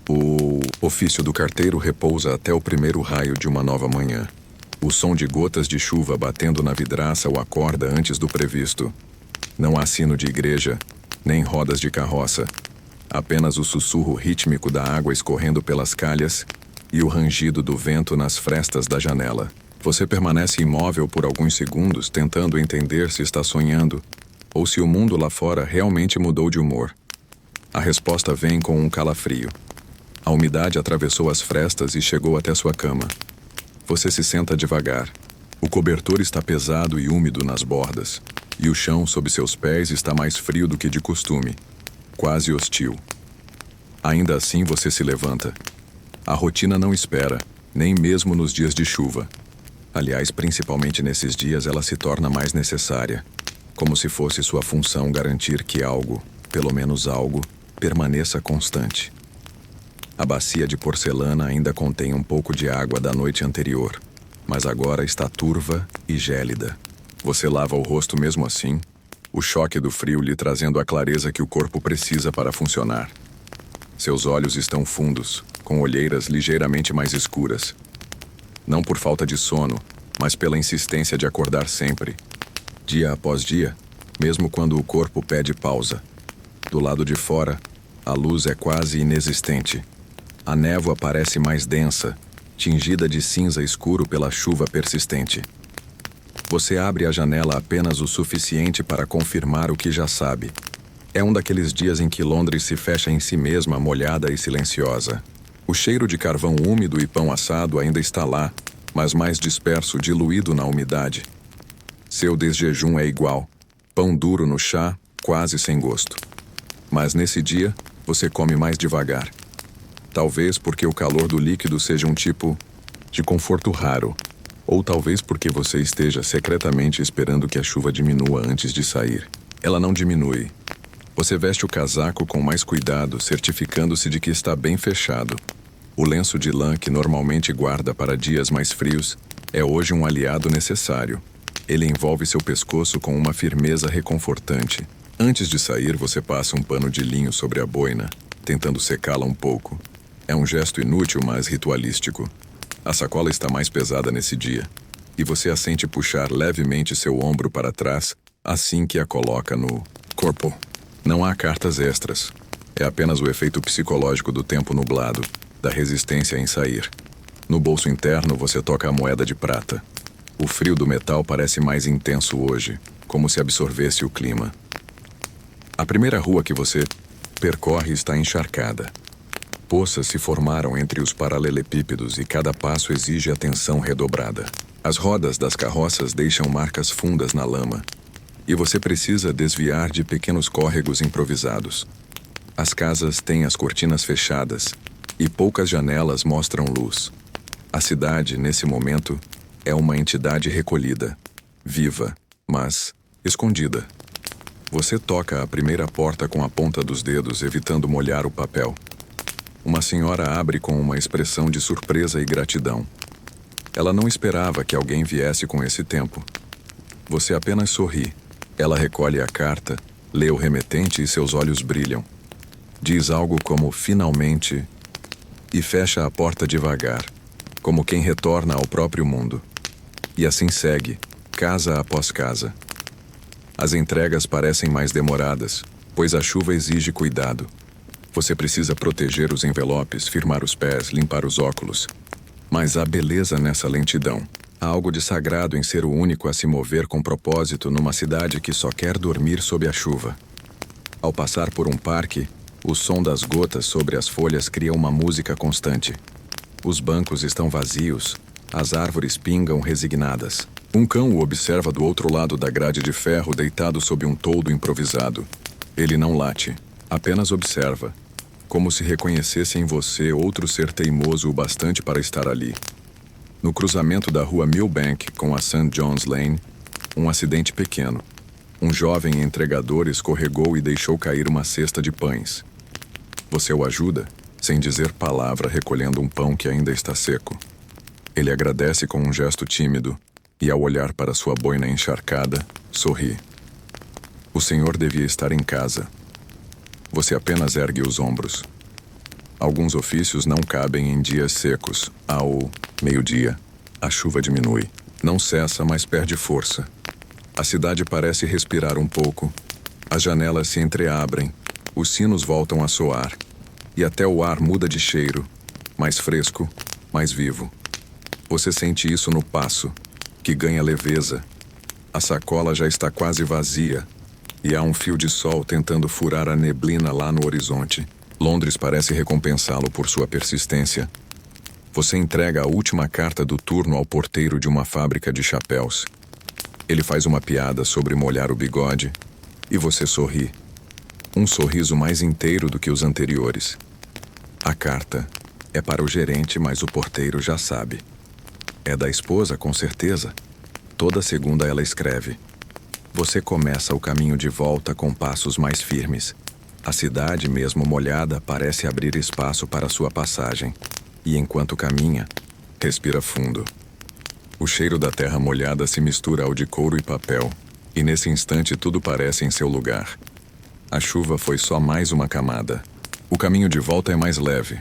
O ofício do carteiro repousa até o primeiro raio de uma nova manhã. O som de gotas de chuva batendo na vidraça o acorda antes do previsto. Não há sino de igreja, nem rodas de carroça. Apenas o sussurro rítmico da água escorrendo pelas calhas e o rangido do vento nas frestas da janela. Você permanece imóvel por alguns segundos, tentando entender se está sonhando ou se o mundo lá fora realmente mudou de humor. A resposta vem com um calafrio. A umidade atravessou as frestas e chegou até sua cama. Você se senta devagar. O cobertor está pesado e úmido nas bordas, e o chão sob seus pés está mais frio do que de costume, quase hostil. Ainda assim você se levanta. A rotina não espera, nem mesmo nos dias de chuva. Aliás, principalmente nesses dias, ela se torna mais necessária, como se fosse sua função garantir que algo, pelo menos algo, permaneça constante. A bacia de porcelana ainda contém um pouco de água da noite anterior, mas agora está turva e gélida. Você lava o rosto mesmo assim, o choque do frio lhe trazendo a clareza que o corpo precisa para funcionar. Seus olhos estão fundos, com olheiras ligeiramente mais escuras. Não por falta de sono, mas pela insistência de acordar sempre, dia após dia, mesmo quando o corpo pede pausa. Do lado de fora, a luz é quase inexistente. A névoa parece mais densa, tingida de cinza escuro pela chuva persistente. Você abre a janela apenas o suficiente para confirmar o que já sabe. É um daqueles dias em que Londres se fecha em si mesma, molhada e silenciosa. O cheiro de carvão úmido e pão assado ainda está lá, mas mais disperso, diluído na umidade. Seu desjejum é igual. Pão duro no chá, quase sem gosto. Mas nesse dia, você come mais devagar. Talvez porque o calor do líquido seja um tipo de conforto raro. Ou talvez porque você esteja secretamente esperando que a chuva diminua antes de sair. Ela não diminui. Você veste o casaco com mais cuidado, certificando-se de que está bem fechado. O lenço de lã que normalmente guarda para dias mais frios é hoje um aliado necessário. Ele envolve seu pescoço com uma firmeza reconfortante. Antes de sair, você passa um pano de linho sobre a boina, tentando secá-la um pouco. É um gesto inútil, mas ritualístico. A sacola está mais pesada nesse dia, e você a sente puxar levemente seu ombro para trás assim que a coloca no corpo. Não há cartas extras. É apenas o efeito psicológico do tempo nublado, da resistência em sair. No bolso interno, você toca a moeda de prata. O frio do metal parece mais intenso hoje, como se absorvesse o clima. A primeira rua que você percorre está encharcada. Poças se formaram entre os paralelepípedos e cada passo exige atenção redobrada. As rodas das carroças deixam marcas fundas na lama, e você precisa desviar de pequenos córregos improvisados. As casas têm as cortinas fechadas, e poucas janelas mostram luz. A cidade, nesse momento, é uma entidade recolhida, viva, mas escondida. Você toca a primeira porta com a ponta dos dedos, evitando molhar o papel. Uma senhora abre com uma expressão de surpresa e gratidão. Ela não esperava que alguém viesse com esse tempo. Você apenas sorri. Ela recolhe a carta, lê o remetente e seus olhos brilham. Diz algo como "finalmente" e fecha a porta devagar, como quem retorna ao próprio mundo. E assim segue, casa após casa. As entregas parecem mais demoradas, pois a chuva exige cuidado. Você precisa proteger os envelopes, firmar os pés, limpar os óculos. Mas há beleza nessa lentidão. Há algo de sagrado em ser o único a se mover com propósito numa cidade que só quer dormir sob a chuva. Ao passar por um parque, o som das gotas sobre as folhas cria uma música constante. Os bancos estão vazios, as árvores pingam resignadas. Um cão o observa do outro lado da grade de ferro deitado sob um toldo improvisado. Ele não late, apenas observa, como se reconhecesse em você outro ser teimoso o bastante para estar ali. No cruzamento da rua Millbank com a St. John's Lane, um acidente pequeno. Um jovem entregador escorregou e deixou cair uma cesta de pães. Você o ajuda, sem dizer palavra, recolhendo um pão que ainda está seco. Ele agradece com um gesto tímido e, ao olhar para sua boina encharcada, sorri. O senhor devia estar em casa. Você apenas ergue os ombros. Alguns ofícios não cabem em dias secos. Ao meio-dia, a chuva diminui. Não cessa, mas perde força. A cidade parece respirar um pouco. As janelas se entreabrem. Os sinos voltam a soar. E até o ar muda de cheiro. Mais fresco, mais vivo. Você sente isso no passo, que ganha leveza. A sacola já está quase vazia. E há um fio de sol tentando furar a neblina lá no horizonte. Londres parece recompensá-lo por sua persistência. Você entrega a última carta do turno ao porteiro de uma fábrica de chapéus. Ele faz uma piada sobre molhar o bigode, e você sorri. Um sorriso mais inteiro do que os anteriores. A carta é para o gerente, mas o porteiro já sabe. É da esposa, com certeza. Toda segunda ela escreve. Você começa o caminho de volta com passos mais firmes. A cidade, mesmo molhada, parece abrir espaço para sua passagem. E enquanto caminha, respira fundo. O cheiro da terra molhada se mistura ao de couro e papel, e nesse instante tudo parece em seu lugar. A chuva foi só mais uma camada. O caminho de volta é mais leve,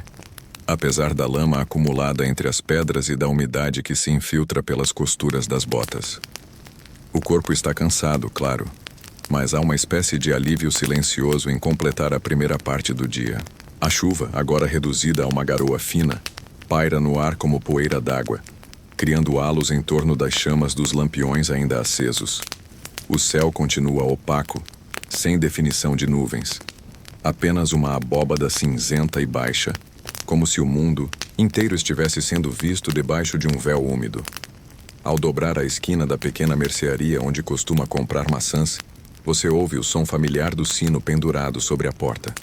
apesar da lama acumulada entre as pedras e da umidade que se infiltra pelas costuras das botas. O corpo está cansado, claro, mas há uma espécie de alívio silencioso em completar a primeira parte do dia. A chuva, agora reduzida a uma garoa fina, paira no ar como poeira d'água, criando halos em torno das chamas dos lampiões ainda acesos. O céu continua opaco, sem definição de nuvens. Apenas uma abóbada cinzenta e baixa, como se o mundo inteiro estivesse sendo visto debaixo de um véu úmido. Ao dobrar a esquina da pequena mercearia onde costuma comprar maçãs, você ouve o som familiar do sino pendurado sobre a porta.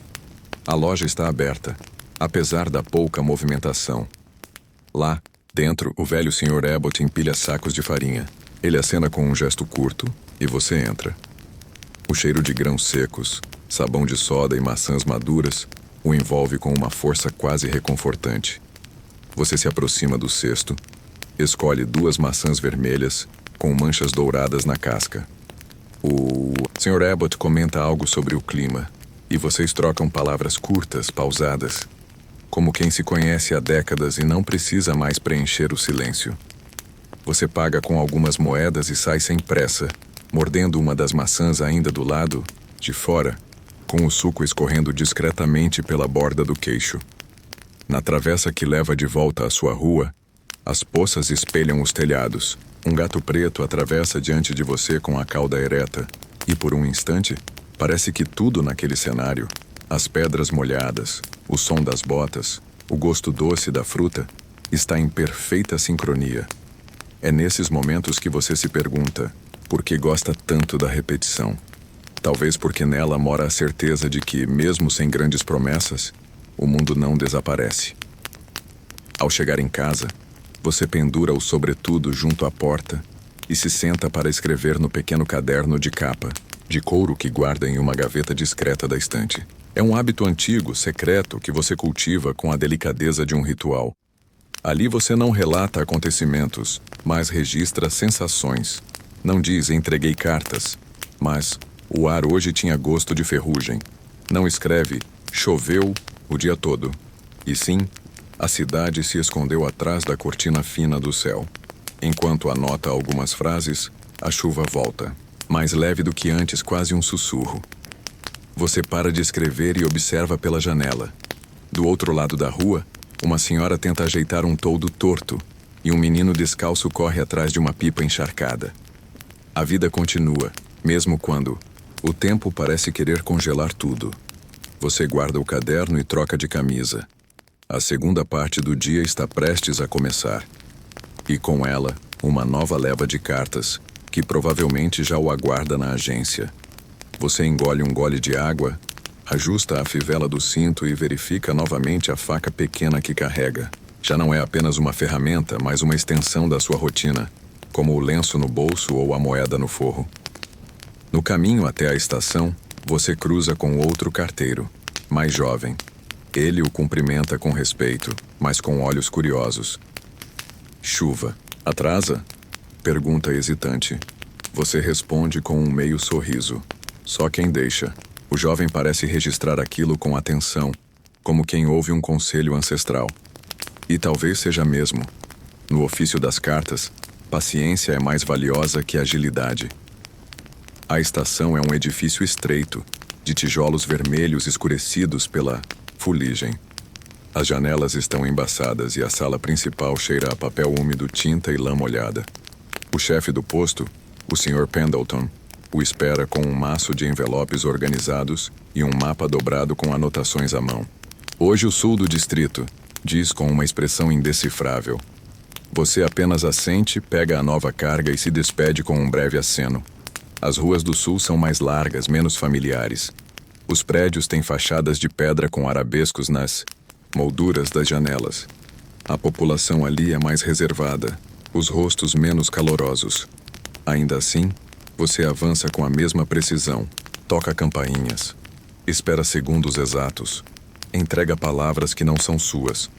A loja está aberta, apesar da pouca movimentação. Lá, dentro, o velho Sr. Abbott empilha sacos de farinha. Ele acena com um gesto curto e você entra. O cheiro de grãos secos, sabão de soda e maçãs maduras o envolve com uma força quase reconfortante. Você se aproxima do cesto, escolhe 2 maçãs vermelhas com manchas douradas na casca. O Sr. Abbott comenta algo sobre o clima, e vocês trocam palavras curtas, pausadas, como quem se conhece há décadas e não precisa mais preencher o silêncio. Você paga com algumas moedas e sai sem pressa, mordendo uma das maçãs ainda do lado de fora, com o suco escorrendo discretamente pela borda do queixo. Na travessa que leva de volta à sua rua, as poças espelham os telhados. Um gato preto atravessa diante de você com a cauda ereta, e por um instante, parece que tudo naquele cenário, as pedras molhadas, o som das botas, o gosto doce da fruta, está em perfeita sincronia. É nesses momentos que você se pergunta por que gosta tanto da repetição. Talvez porque nela mora a certeza de que, mesmo sem grandes promessas, o mundo não desaparece. Ao chegar em casa, você pendura o sobretudo junto à porta e se senta para escrever no pequeno caderno de capa, de couro que guarda em uma gaveta discreta da estante. É um hábito antigo, secreto, que você cultiva com a delicadeza de um ritual. Ali você não relata acontecimentos, mas registra sensações. Não diz entreguei cartas, mas o ar hoje tinha gosto de ferrugem. Não escreve choveu o dia todo, e sim, a cidade se escondeu atrás da cortina fina do céu. Enquanto anota algumas frases, a chuva volta, mais leve do que antes, quase um sussurro. Você para de escrever e observa pela janela. Do outro lado da rua, uma senhora tenta ajeitar um toldo torto, e um menino descalço corre atrás de uma pipa encharcada. A vida continua, mesmo quando o tempo parece querer congelar tudo. Você guarda o caderno e troca de camisa. A segunda parte do dia está prestes a começar. E com ela, uma nova leva de cartas, que provavelmente já o aguarda na agência. Você engole um gole de água, ajusta a fivela do cinto e verifica novamente a faca pequena que carrega. Já não é apenas uma ferramenta, mas uma extensão da sua rotina, como o lenço no bolso ou a moeda no forro. No caminho até a estação, você cruza com outro carteiro, mais jovem. Ele o cumprimenta com respeito, mas com olhos curiosos. Chuva. Atrasa? Pergunta hesitante. Você responde com um meio sorriso. Só quem deixa. O jovem parece registrar aquilo com atenção, como quem ouve um conselho ancestral. E talvez seja mesmo. No ofício das cartas, paciência é mais valiosa que agilidade. A estação é um edifício estreito, de tijolos vermelhos escurecidos pela fuligem. As janelas estão embaçadas e a sala principal cheira a papel úmido, tinta e lã molhada. O chefe do posto, o Sr. Pendleton, o espera com um maço de envelopes organizados e um mapa dobrado com anotações à mão. Hoje o sul do distrito, diz com uma expressão indecifrável. Você apenas assente, pega a nova carga e se despede com um breve aceno. As ruas do sul são mais largas, menos familiares. Os prédios têm fachadas de pedra com arabescos nas molduras das janelas. A população ali é mais reservada, os rostos menos calorosos. Ainda assim, você avança com a mesma precisão, toca campainhas, espera segundos exatos, entrega palavras que não são suas,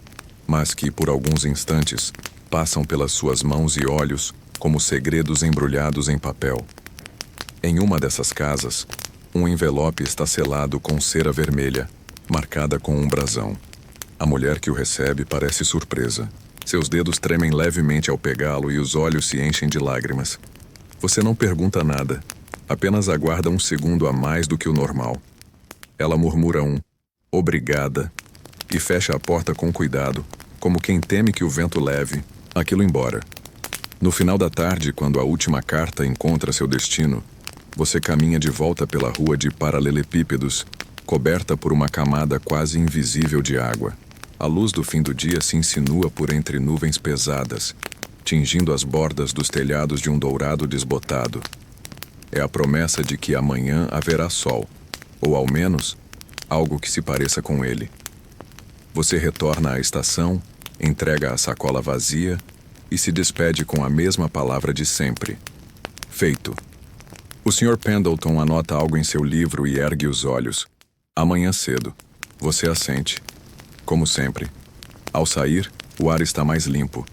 mas que, por alguns instantes, passam pelas suas mãos e olhos como segredos embrulhados em papel. Em uma dessas casas, um envelope está selado com cera vermelha, marcada com um brasão. A mulher que o recebe parece surpresa. Seus dedos tremem levemente ao pegá-lo e os olhos se enchem de lágrimas. Você não pergunta nada, apenas aguarda um segundo a mais do que o normal. Ela murmura um "obrigada" e fecha a porta com cuidado, como quem teme que o vento leve aquilo embora. No final da tarde, quando a última carta encontra seu destino, você caminha de volta pela rua de paralelepípedos, coberta por uma camada quase invisível de água. A luz do fim do dia se insinua por entre nuvens pesadas, tingindo as bordas dos telhados de um dourado desbotado. É a promessa de que amanhã haverá sol, ou ao menos, algo que se pareça com ele. Você retorna à estação, entrega a sacola vazia e se despede com a mesma palavra de sempre. Feito. O Sr. Pendleton anota algo em seu livro e ergue os olhos. Amanhã cedo. Você assente. Como sempre. Ao sair, o ar está mais limpo.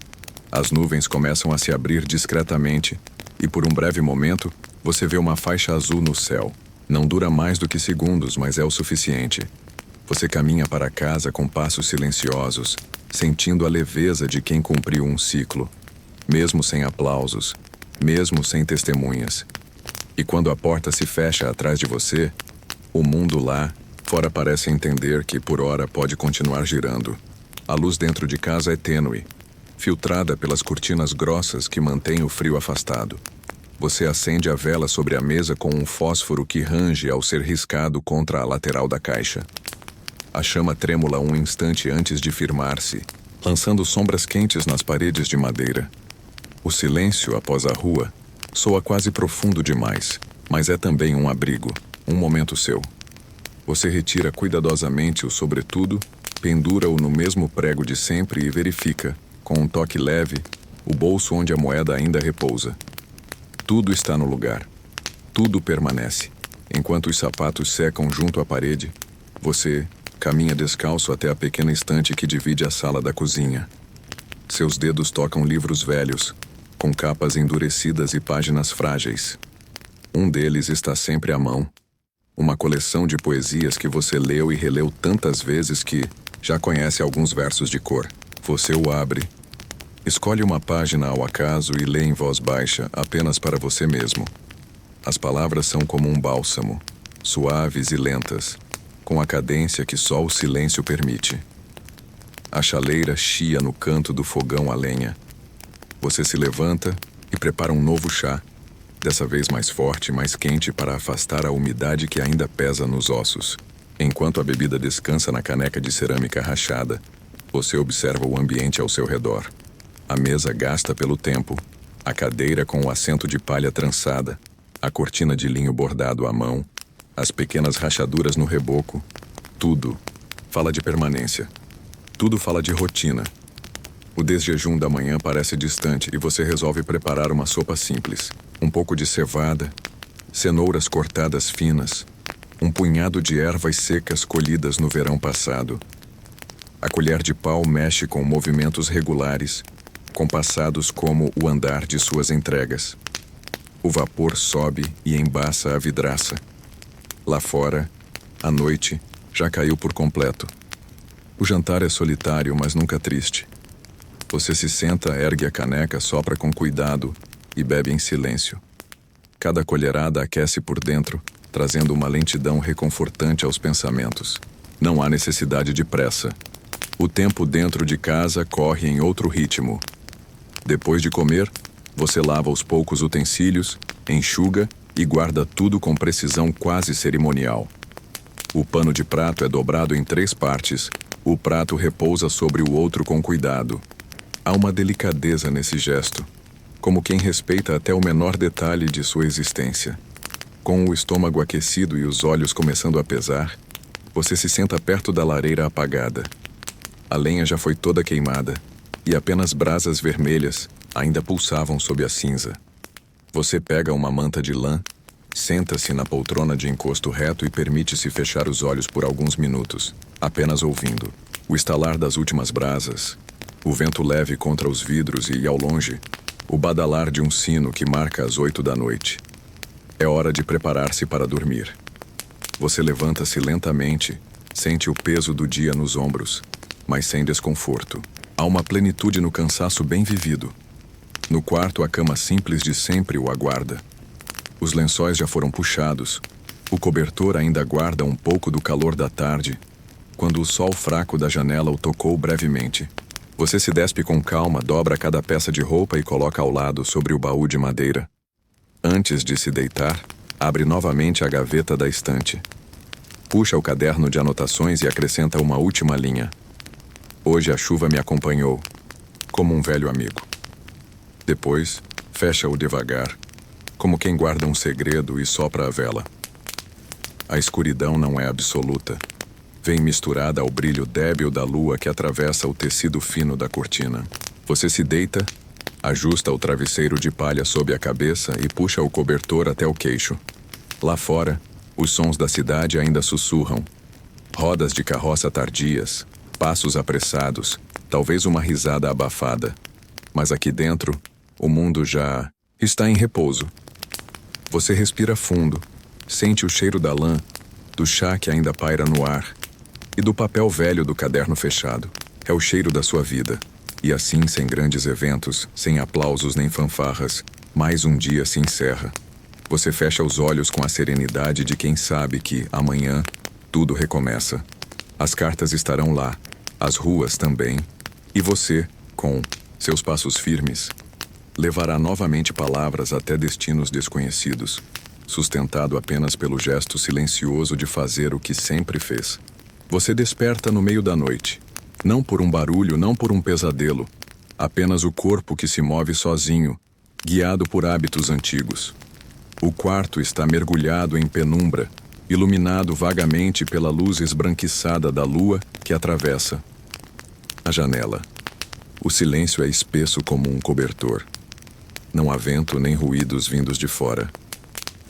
As nuvens começam a se abrir discretamente e, por um breve momento, você vê uma faixa azul no céu. Não dura mais do que segundos, mas é o suficiente. Você caminha para casa com passos silenciosos, sentindo a leveza de quem cumpriu um ciclo, mesmo sem aplausos, mesmo sem testemunhas. E quando a porta se fecha atrás de você, o mundo lá fora parece entender que por hora pode continuar girando. A luz dentro de casa é tênue, filtrada pelas cortinas grossas que mantêm o frio afastado. Você acende a vela sobre a mesa com um fósforo que range ao ser riscado contra a lateral da caixa. A chama trêmula um instante antes de firmar-se, lançando sombras quentes nas paredes de madeira. O silêncio após a rua soa quase profundo demais, mas é também um abrigo, um momento seu. Você retira cuidadosamente o sobretudo, pendura-o no mesmo prego de sempre e verifica, com um toque leve, o bolso onde a moeda ainda repousa. Tudo está no lugar. Tudo permanece. Enquanto os sapatos secam junto à parede, você caminha descalço até a pequena estante que divide a sala da cozinha. Seus dedos tocam livros velhos, com capas endurecidas e páginas frágeis. Um deles está sempre à mão. Uma coleção de poesias que você leu e releu tantas vezes que já conhece alguns versos de cor. Você o abre, escolhe uma página ao acaso e lê em voz baixa, apenas para você mesmo. As palavras são como um bálsamo, suaves e lentas, com a cadência que só o silêncio permite. A chaleira chia no canto do fogão a lenha. Você se levanta e prepara um novo chá, dessa vez mais forte e mais quente para afastar a umidade que ainda pesa nos ossos. Enquanto a bebida descansa na caneca de cerâmica rachada, você observa o ambiente ao seu redor. A mesa gasta pelo tempo, a cadeira com o assento de palha trançada, a cortina de linho bordado à mão, as pequenas rachaduras no reboco. Tudo fala de permanência. Tudo fala de rotina. O desjejum da manhã parece distante e você resolve preparar uma sopa simples. Um pouco de cevada, cenouras cortadas finas, um punhado de ervas secas colhidas no verão passado. A colher de pau mexe com movimentos regulares, compassados como o andar de suas entregas. O vapor sobe e embaça a vidraça. Lá fora, a noite já caiu por completo. O jantar é solitário, mas nunca triste. Você se senta, ergue a caneca, sopra com cuidado e bebe em silêncio. Cada colherada aquece por dentro, trazendo uma lentidão reconfortante aos pensamentos. Não há necessidade de pressa. O tempo dentro de casa corre em outro ritmo. Depois de comer, você lava os poucos utensílios, enxuga e guarda tudo com precisão quase cerimonial. O pano de prato é dobrado em 3 partes. O prato repousa sobre o outro com cuidado. Há uma delicadeza nesse gesto, como quem respeita até o menor detalhe de sua existência. Com o estômago aquecido e os olhos começando a pesar, você se senta perto da lareira apagada. A lenha já foi toda queimada, e apenas brasas vermelhas, ainda pulsavam sob a cinza. Você pega uma manta de lã, senta-se na poltrona de encosto reto e permite-se fechar os olhos por alguns minutos, apenas ouvindo o estalar das últimas brasas, o vento leve contra os vidros e, ao longe, o badalar de um sino que marca as 8 da noite. É hora de preparar-se para dormir. Você levanta-se lentamente, sente o peso do dia nos ombros, mas sem desconforto. Há uma plenitude no cansaço bem vivido. No quarto, a cama simples de sempre o aguarda. Os lençóis já foram puxados. O cobertor ainda guarda um pouco do calor da tarde, quando o sol fraco da janela o tocou brevemente. Você se despe com calma, dobra cada peça de roupa e coloca ao lado sobre o baú de madeira. Antes de se deitar, abre novamente a gaveta da estante. Puxa o caderno de anotações e acrescenta uma última linha. Hoje a chuva me acompanhou, como um velho amigo. Depois, fecha-o devagar, como quem guarda um segredo e sopra a vela. A escuridão não é absoluta. Vem misturada ao brilho débil da lua que atravessa o tecido fino da cortina. Você se deita, ajusta o travesseiro de palha sob a cabeça e puxa o cobertor até o queixo. Lá fora, os sons da cidade ainda sussurram. Rodas de carroça tardias, passos apressados, talvez uma risada abafada. Mas aqui dentro, o mundo já está em repouso. Você respira fundo, sente o cheiro da lã, do chá que ainda paira no ar e do papel velho do caderno fechado. É o cheiro da sua vida. E assim, sem grandes eventos, sem aplausos nem fanfarras, mais um dia se encerra. Você fecha os olhos com a serenidade de quem sabe que, amanhã, tudo recomeça. As cartas estarão lá, as ruas também, e você, com seus passos firmes, levará novamente palavras até destinos desconhecidos, sustentado apenas pelo gesto silencioso de fazer o que sempre fez. Você desperta no meio da noite, não por um barulho, não por um pesadelo, apenas o corpo que se move sozinho, guiado por hábitos antigos. O quarto está mergulhado em penumbra, iluminado vagamente pela luz esbranquiçada da lua que atravessa a janela. O silêncio é espesso como um cobertor. Não há vento nem ruídos vindos de fora.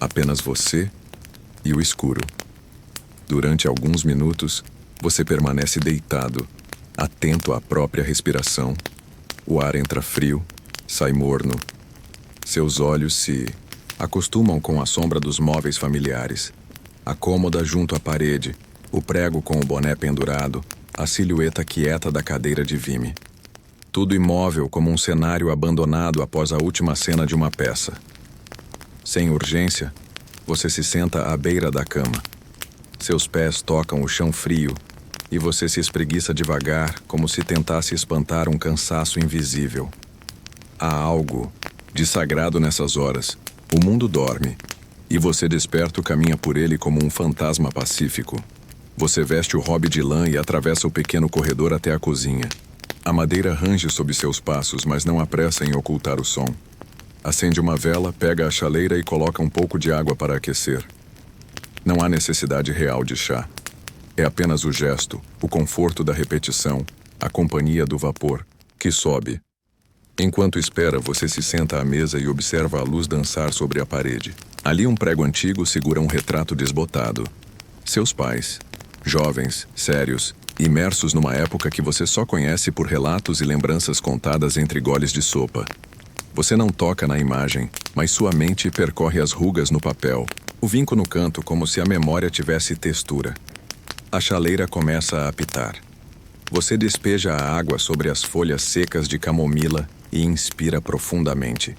Apenas você e o escuro. Durante alguns minutos, você permanece deitado, atento à própria respiração. O ar entra frio, sai morno. Seus olhos se acostumam com a sombra dos móveis familiares. A cômoda junto à parede, o prego com o boné pendurado, a silhueta quieta da cadeira de vime. Tudo imóvel como um cenário abandonado após a última cena de uma peça. Sem urgência, você se senta à beira da cama. Seus pés tocam o chão frio e você se espreguiça devagar, como se tentasse espantar um cansaço invisível. Há algo de sagrado nessas horas. O mundo dorme, e você desperto caminha por ele como um fantasma pacífico. Você veste o hobby de lã e atravessa o pequeno corredor até a cozinha. A madeira range sob seus passos, mas não apressa em ocultar o som. Acende uma vela, pega a chaleira e coloca um pouco de água para aquecer. Não há necessidade real de chá. É apenas o gesto, o conforto da repetição, a companhia do vapor, que sobe. Enquanto espera, você se senta à mesa e observa a luz dançar sobre a parede. Ali um prego antigo segura um retrato desbotado. Seus pais, jovens, sérios, imersos numa época que você só conhece por relatos e lembranças contadas entre goles de sopa. Você não toca na imagem, mas sua mente percorre as rugas no papel, o vinco no canto como se a memória tivesse textura. A chaleira começa a apitar. Você despeja a água sobre as folhas secas de camomila e inspira profundamente.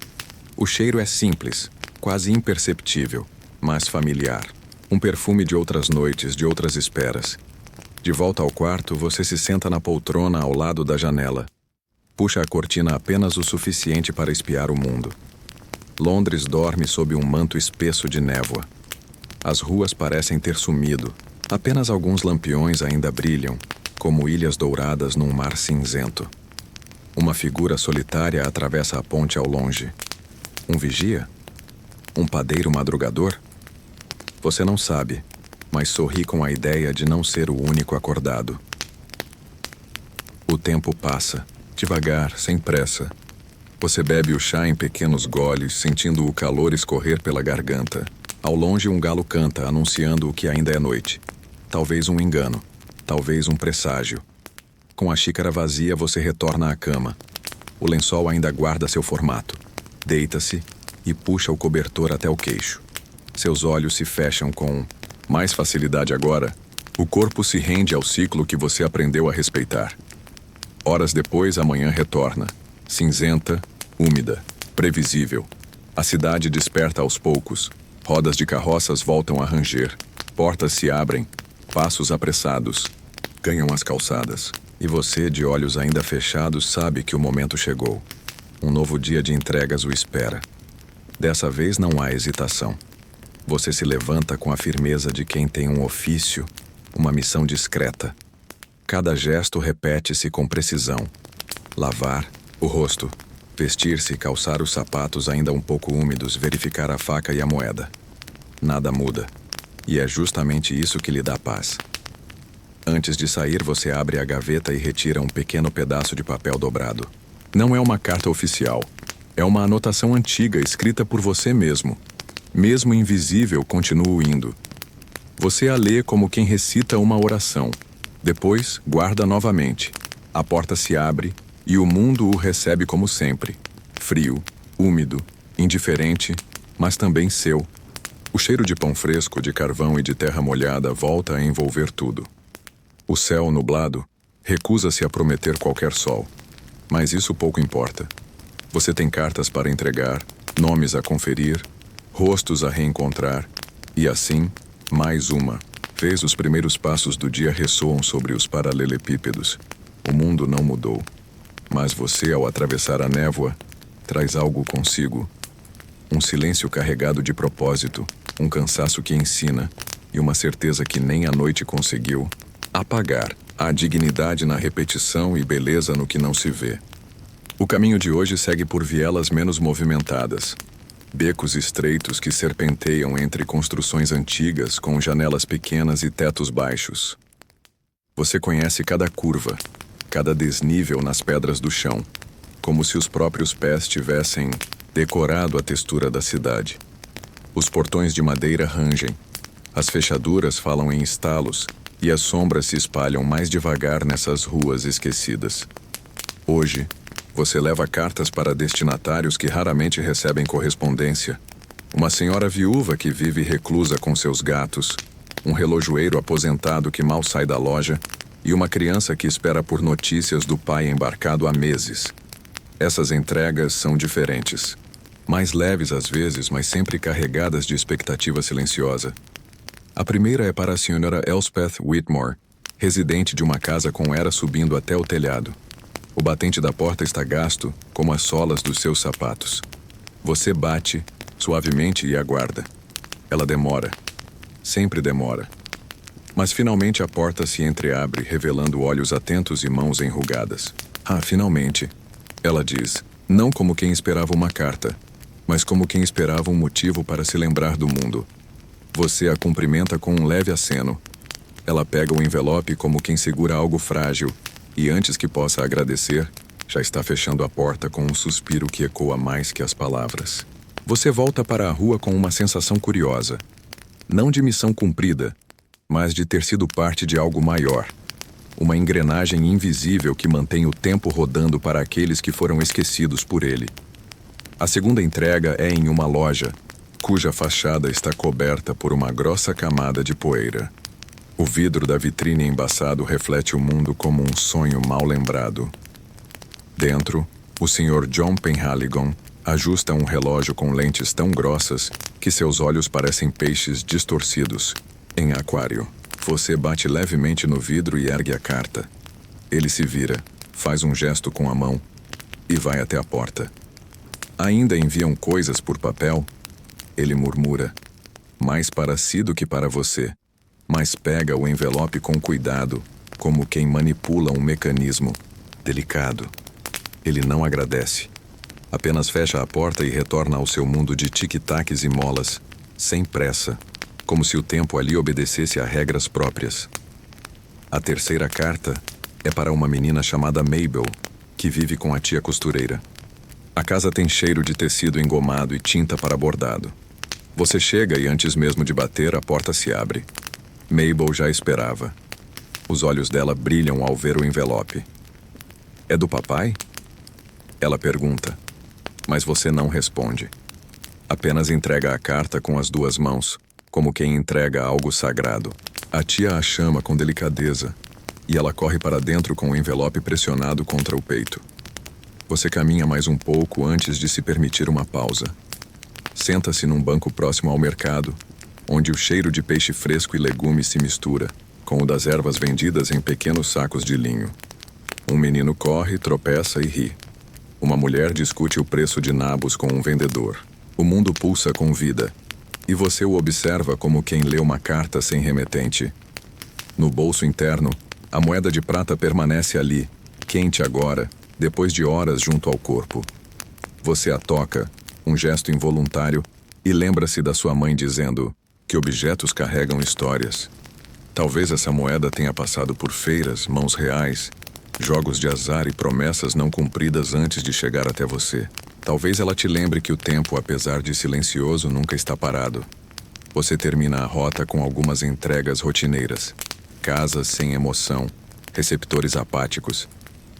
O cheiro é simples, quase imperceptível, mas familiar. Um perfume de outras noites, de outras esperas. De volta ao quarto, você se senta na poltrona ao lado da janela. Puxa a cortina apenas o suficiente para espiar o mundo. Londres dorme sob um manto espesso de névoa. As ruas parecem ter sumido. Apenas alguns lampiões ainda brilham, como ilhas douradas num mar cinzento. Uma figura solitária atravessa a ponte ao longe. Um vigia? Um padeiro madrugador? Você não sabe, mas sorri com a ideia de não ser o único acordado. O tempo passa, devagar, sem pressa. Você bebe o chá em pequenos goles, sentindo o calor escorrer pela garganta. Ao longe, um galo canta, anunciando o que ainda é noite. Talvez um engano, talvez um presságio. Com a xícara vazia, você retorna à cama. O lençol ainda guarda seu formato. Deita-se e puxa o cobertor até o queixo. Seus olhos se fecham com mais facilidade agora. O corpo se rende ao ciclo que você aprendeu a respeitar. Horas depois, a manhã retorna. Cinzenta, úmida, previsível. A cidade desperta aos poucos. Rodas de carroças voltam a ranger. Portas se abrem. Passos apressados. Ganham as calçadas. E você, de olhos ainda fechados, sabe que o momento chegou. Um novo dia de entregas o espera. Dessa vez não há hesitação. Você se levanta com a firmeza de quem tem um ofício, uma missão discreta. Cada gesto repete-se com precisão. Lavar o rosto, vestir-se e calçar os sapatos ainda um pouco úmidos, verificar a faca e a moeda. Nada muda. E é justamente isso que lhe dá paz. Antes de sair, você abre a gaveta e retira um pequeno pedaço de papel dobrado. Não é uma carta oficial. É uma anotação antiga escrita por você mesmo. Mesmo invisível, continuo indo. Você a lê como quem recita uma oração. Depois, guarda novamente. A porta se abre e o mundo o recebe como sempre. Frio, úmido, indiferente, mas também seu. O cheiro de pão fresco, de carvão e de terra molhada volta a envolver tudo. O céu nublado recusa-se a prometer qualquer sol. Mas isso pouco importa. Você tem cartas para entregar, nomes a conferir, rostos a reencontrar, e assim, mais uma. Vez os primeiros passos do dia ressoam sobre os paralelepípedos. O mundo não mudou. Mas você, ao atravessar a névoa, traz algo consigo. Um silêncio carregado de propósito, um cansaço que ensina, e uma certeza que nem a noite conseguiu apagar. Há dignidade na repetição e beleza no que não se vê. O caminho de hoje segue por vielas menos movimentadas. Becos estreitos que serpenteiam entre construções antigas com janelas pequenas e tetos baixos. Você conhece cada curva, cada desnível nas pedras do chão, como se os próprios pés tivessem decorado a textura da cidade. Os portões de madeira rangem, as fechaduras falam em estalos e as sombras se espalham mais devagar nessas ruas esquecidas. Hoje, você leva cartas para destinatários que raramente recebem correspondência. Uma senhora viúva que vive reclusa com seus gatos, um relojoeiro aposentado que mal sai da loja e uma criança que espera por notícias do pai embarcado há meses. Essas entregas são diferentes. Mais leves às vezes, mas sempre carregadas de expectativa silenciosa. A primeira é para a senhora Elspeth Whitmore, residente de uma casa com era subindo até o telhado. O batente da porta está gasto, como as solas dos seus sapatos. Você bate, suavemente, e aguarda. Ela demora. Sempre demora. Mas finalmente a porta se entreabre, revelando olhos atentos e mãos enrugadas. Ah, finalmente, ela diz, não como quem esperava uma carta, mas como quem esperava um motivo para se lembrar do mundo. Você a cumprimenta com um leve aceno. Ela pega o envelope como quem segura algo frágil, e antes que possa agradecer, já está fechando a porta com um suspiro que ecoa mais que as palavras. Você volta para a rua com uma sensação curiosa. Não de missão cumprida, mas de ter sido parte de algo maior. Uma engrenagem invisível que mantém o tempo rodando para aqueles que foram esquecidos por ele. A segunda entrega é em uma loja, cuja fachada está coberta por uma grossa camada de poeira. O vidro da vitrine embaçado reflete o mundo como um sonho mal lembrado. Dentro, o Sr. John Penhaligon ajusta um relógio com lentes tão grossas que seus olhos parecem peixes distorcidos, em aquário. Você bate levemente no vidro e ergue a carta. Ele se vira, faz um gesto com a mão e vai até a porta. Ainda enviam coisas por papel? Ele murmura, mais para si do que para você, mas pega o envelope com cuidado, como quem manipula um mecanismo delicado. Ele não agradece. Apenas fecha a porta e retorna ao seu mundo de tic-tacs e molas, sem pressa, como se o tempo ali obedecesse a regras próprias. A terceira carta é para uma menina chamada Mabel, que vive com a tia costureira. A casa tem cheiro de tecido engomado e tinta para bordado. Você chega e antes mesmo de bater, a porta se abre. Mabel já esperava. Os olhos dela brilham ao ver o envelope. É do papai? Ela pergunta, mas você não responde. Apenas entrega a carta com as duas mãos, como quem entrega algo sagrado. A tia a chama com delicadeza, e ela corre para dentro com o envelope pressionado contra o peito. Você caminha mais um pouco antes de se permitir uma pausa. Senta-se num banco próximo ao mercado, onde o cheiro de peixe fresco e legumes se mistura com o das ervas vendidas em pequenos sacos de linho. Um menino corre, tropeça e ri. Uma mulher discute o preço de nabos com um vendedor. O mundo pulsa com vida, e você o observa como quem lê uma carta sem remetente. No bolso interno, a moeda de prata permanece ali, quente agora, depois de horas junto ao corpo. Você a toca, um gesto involuntário, e lembra-se da sua mãe dizendo que objetos carregam histórias. Talvez essa moeda tenha passado por feiras, mãos reais, jogos de azar e promessas não cumpridas antes de chegar até você. Talvez ela te lembre que o tempo, apesar de silencioso, nunca está parado. Você termina a rota com algumas entregas rotineiras. Casas sem emoção, receptores apáticos.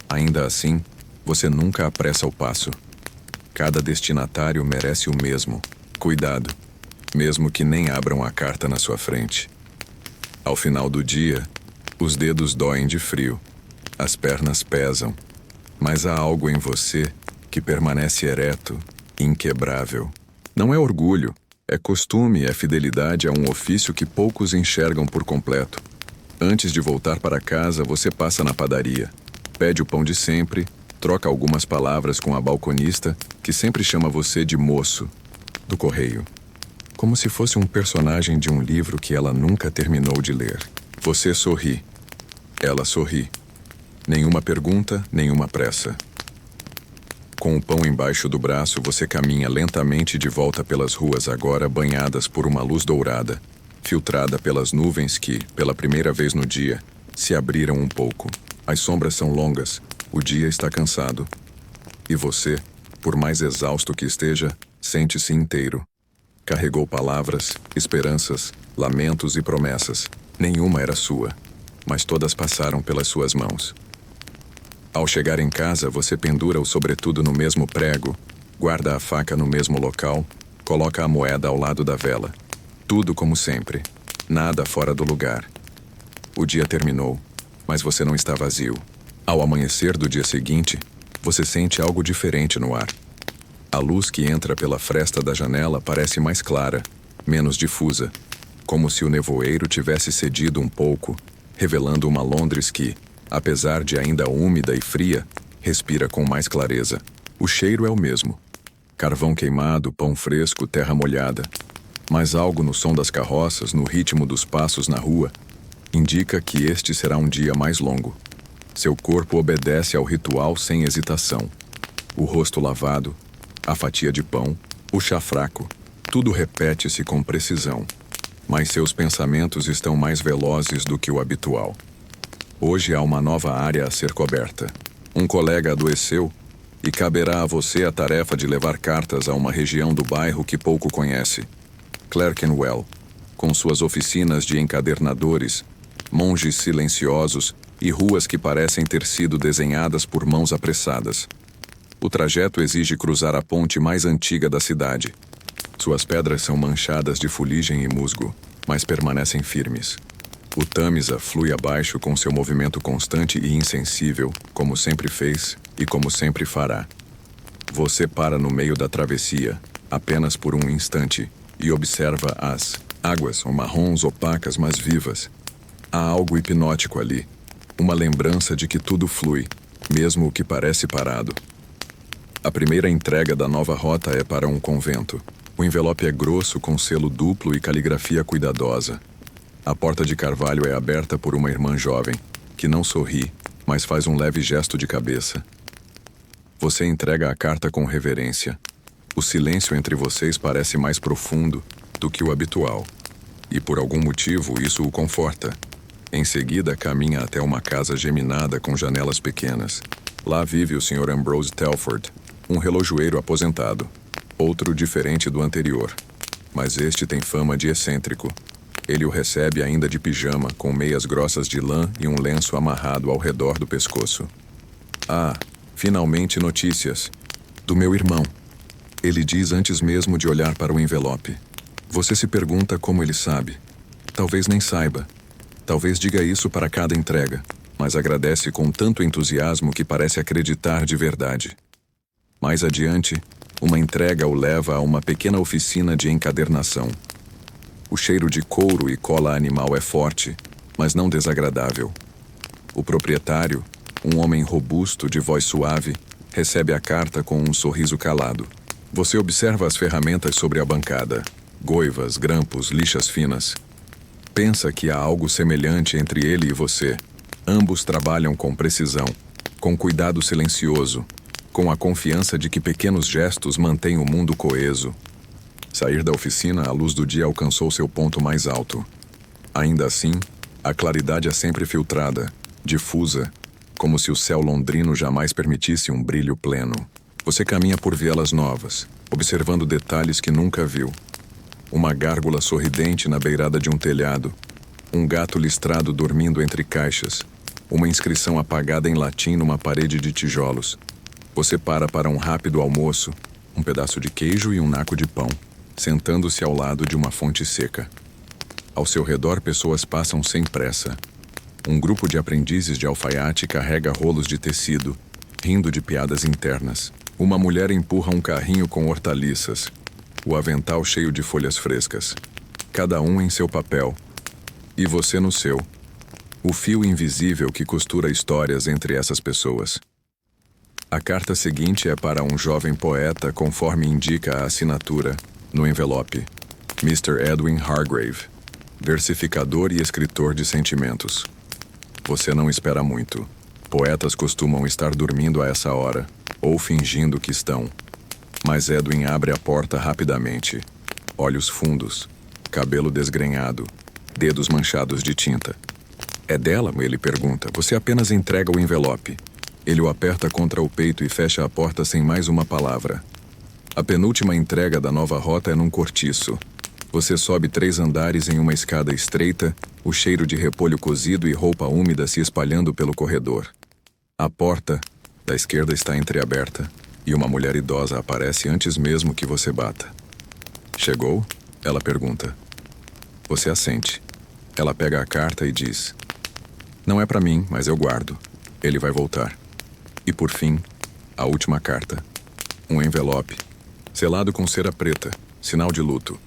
Ainda assim, você nunca apressa o passo. Cada destinatário merece o mesmo cuidado, mesmo que nem abram a carta na sua frente. Ao final do dia, os dedos doem de frio, as pernas pesam, mas há algo em você que permanece ereto, inquebrável. Não é orgulho, é costume, é fidelidade a um ofício que poucos enxergam por completo. Antes de voltar para casa, você passa na padaria, pede o pão de sempre, troca algumas palavras com a balconista, que sempre chama você de moço, do correio. Como se fosse um personagem de um livro que ela nunca terminou de ler. Você sorri. Ela sorri. Nenhuma pergunta, nenhuma pressa. Com o pão embaixo do braço, você caminha lentamente de volta pelas ruas agora banhadas por uma luz dourada, filtrada pelas nuvens que, pela primeira vez no dia, se abriram um pouco. As sombras são longas, o dia está cansado. E você, por mais exausto que esteja, sente-se inteiro. Carregou palavras, esperanças, lamentos e promessas. Nenhuma era sua, mas todas passaram pelas suas mãos. Ao chegar em casa, você pendura o sobretudo no mesmo prego, guarda a faca no mesmo local, coloca a moeda ao lado da vela. Tudo como sempre. Nada fora do lugar. O dia terminou, mas você não está vazio. Ao amanhecer do dia seguinte, você sente algo diferente no ar. A luz que entra pela fresta da janela parece mais clara, menos difusa, como se o nevoeiro tivesse cedido um pouco, revelando uma Londres que, apesar de ainda úmida e fria, respira com mais clareza. O cheiro é o mesmo. Carvão queimado, pão fresco, terra molhada. Mas algo no som das carroças, no ritmo dos passos na rua, indica que este será um dia mais longo. Seu corpo obedece ao ritual sem hesitação. O rosto lavado, a fatia de pão, o chá fraco, tudo repete-se com precisão. Mas seus pensamentos estão mais velozes do que o habitual. Hoje há uma nova área a ser coberta. Um colega adoeceu e caberá a você a tarefa de levar cartas a uma região do bairro que pouco conhece. Clerkenwell, com suas oficinas de encadernadores, monges silenciosos e ruas que parecem ter sido desenhadas por mãos apressadas. O trajeto exige cruzar a ponte mais antiga da cidade. Suas pedras são manchadas de fuligem e musgo, mas permanecem firmes. O Tâmisa flui abaixo com seu movimento constante e insensível, como sempre fez e como sempre fará. Você para no meio da travessia, apenas por um instante, e observa as águas, marrons opacas mas vivas. Há algo hipnótico ali, uma lembrança de que tudo flui, mesmo o que parece parado. A primeira entrega da nova rota é para um convento. O envelope é grosso, com selo duplo e caligrafia cuidadosa. A porta de carvalho é aberta por uma irmã jovem, que não sorri, mas faz um leve gesto de cabeça. Você entrega a carta com reverência. O silêncio entre vocês parece mais profundo do que o habitual, e por algum motivo isso o conforta. Em seguida, caminha até uma casa geminada com janelas pequenas. Lá vive o Sr. Ambrose Telford, Um relojoeiro aposentado. Outro diferente do anterior. Mas este tem fama de excêntrico. Ele o recebe ainda de pijama, com meias grossas de lã e um lenço amarrado ao redor do pescoço. Ah, finalmente notícias. Do meu irmão. Ele diz antes mesmo de olhar para o envelope. Você se pergunta como ele sabe. Talvez nem saiba. Talvez diga isso para cada entrega, mas agradece com tanto entusiasmo que parece acreditar de verdade. Mais adiante, uma entrega o leva a uma pequena oficina de encadernação. O cheiro de couro e cola animal é forte, mas não desagradável. O proprietário, um homem robusto de voz suave, recebe a carta com um sorriso calado. Você observa as ferramentas sobre a bancada. Goivas, grampos, lixas finas. Pensa que há algo semelhante entre ele e você. Ambos trabalham com precisão, com cuidado silencioso, com a confiança de que pequenos gestos mantêm o mundo coeso. Sair da oficina à luz do dia alcançou seu ponto mais alto. Ainda assim, a claridade é sempre filtrada, difusa, como se o céu londrino jamais permitisse um brilho pleno. Você caminha por vielas novas, observando detalhes que nunca viu. Uma gárgula sorridente na beirada de um telhado, um gato listrado dormindo entre caixas, uma inscrição apagada em latim numa parede de tijolos. Você para um rápido almoço, um pedaço de queijo e um naco de pão, sentando-se ao lado de uma fonte seca. Ao seu redor, pessoas passam sem pressa. Um grupo de aprendizes de alfaiate carrega rolos de tecido, rindo de piadas internas. Uma mulher empurra um carrinho com hortaliças, o avental cheio de folhas frescas. Cada um em seu papel. E você no seu. O fio invisível que costura histórias entre essas pessoas. A carta seguinte é para um jovem poeta, conforme indica a assinatura, no envelope. Mr. Edwin Hargrave, versificador e escritor de sentimentos. Você não espera muito. Poetas costumam estar dormindo a essa hora, ou fingindo que estão. Mas Edwin abre a porta rapidamente. Olhos fundos, cabelo desgrenhado, dedos manchados de tinta. É dela? Ele pergunta. Você apenas entrega o envelope. Ele o aperta contra o peito e fecha a porta sem mais uma palavra. A penúltima entrega da nova rota é num cortiço. Você sobe 3 andares em uma escada estreita, o cheiro de repolho cozido e roupa úmida se espalhando pelo corredor. A porta da esquerda está entreaberta e uma mulher idosa aparece antes mesmo que você bata. Chegou? Ela pergunta. Você assente. Ela pega a carta e diz: Não é para mim, mas eu guardo. Ele vai voltar. E por fim, a última carta. Um envelope, selado com cera preta, sinal de luto.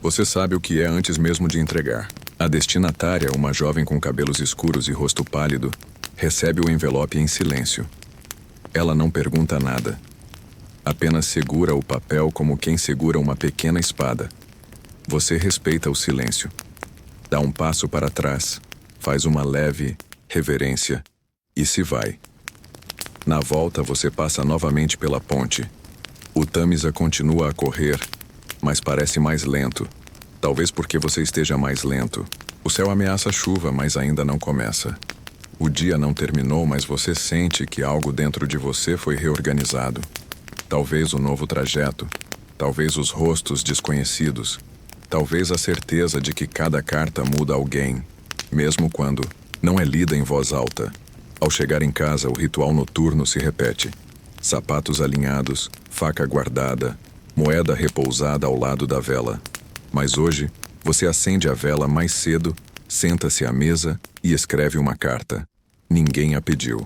Você sabe o que é antes mesmo de entregar. A destinatária, uma jovem com cabelos escuros e rosto pálido, recebe o envelope em silêncio. Ela não pergunta nada. Apenas segura o papel como quem segura uma pequena espada. Você respeita o silêncio. Dá um passo para trás, faz uma leve reverência e se vai. Na volta, você passa novamente pela ponte. O Tâmisa continua a correr, mas parece mais lento. Talvez porque você esteja mais lento. O céu ameaça chuva, mas ainda não começa. O dia não terminou, mas você sente que algo dentro de você foi reorganizado. Talvez o novo trajeto, talvez os rostos desconhecidos, talvez a certeza de que cada carta muda alguém, mesmo quando não é lida em voz alta. Ao chegar em casa, o ritual noturno se repete. Sapatos alinhados, faca guardada, moeda repousada ao lado da vela. Mas hoje, você acende a vela mais cedo, senta-se à mesa e escreve uma carta. Ninguém a pediu,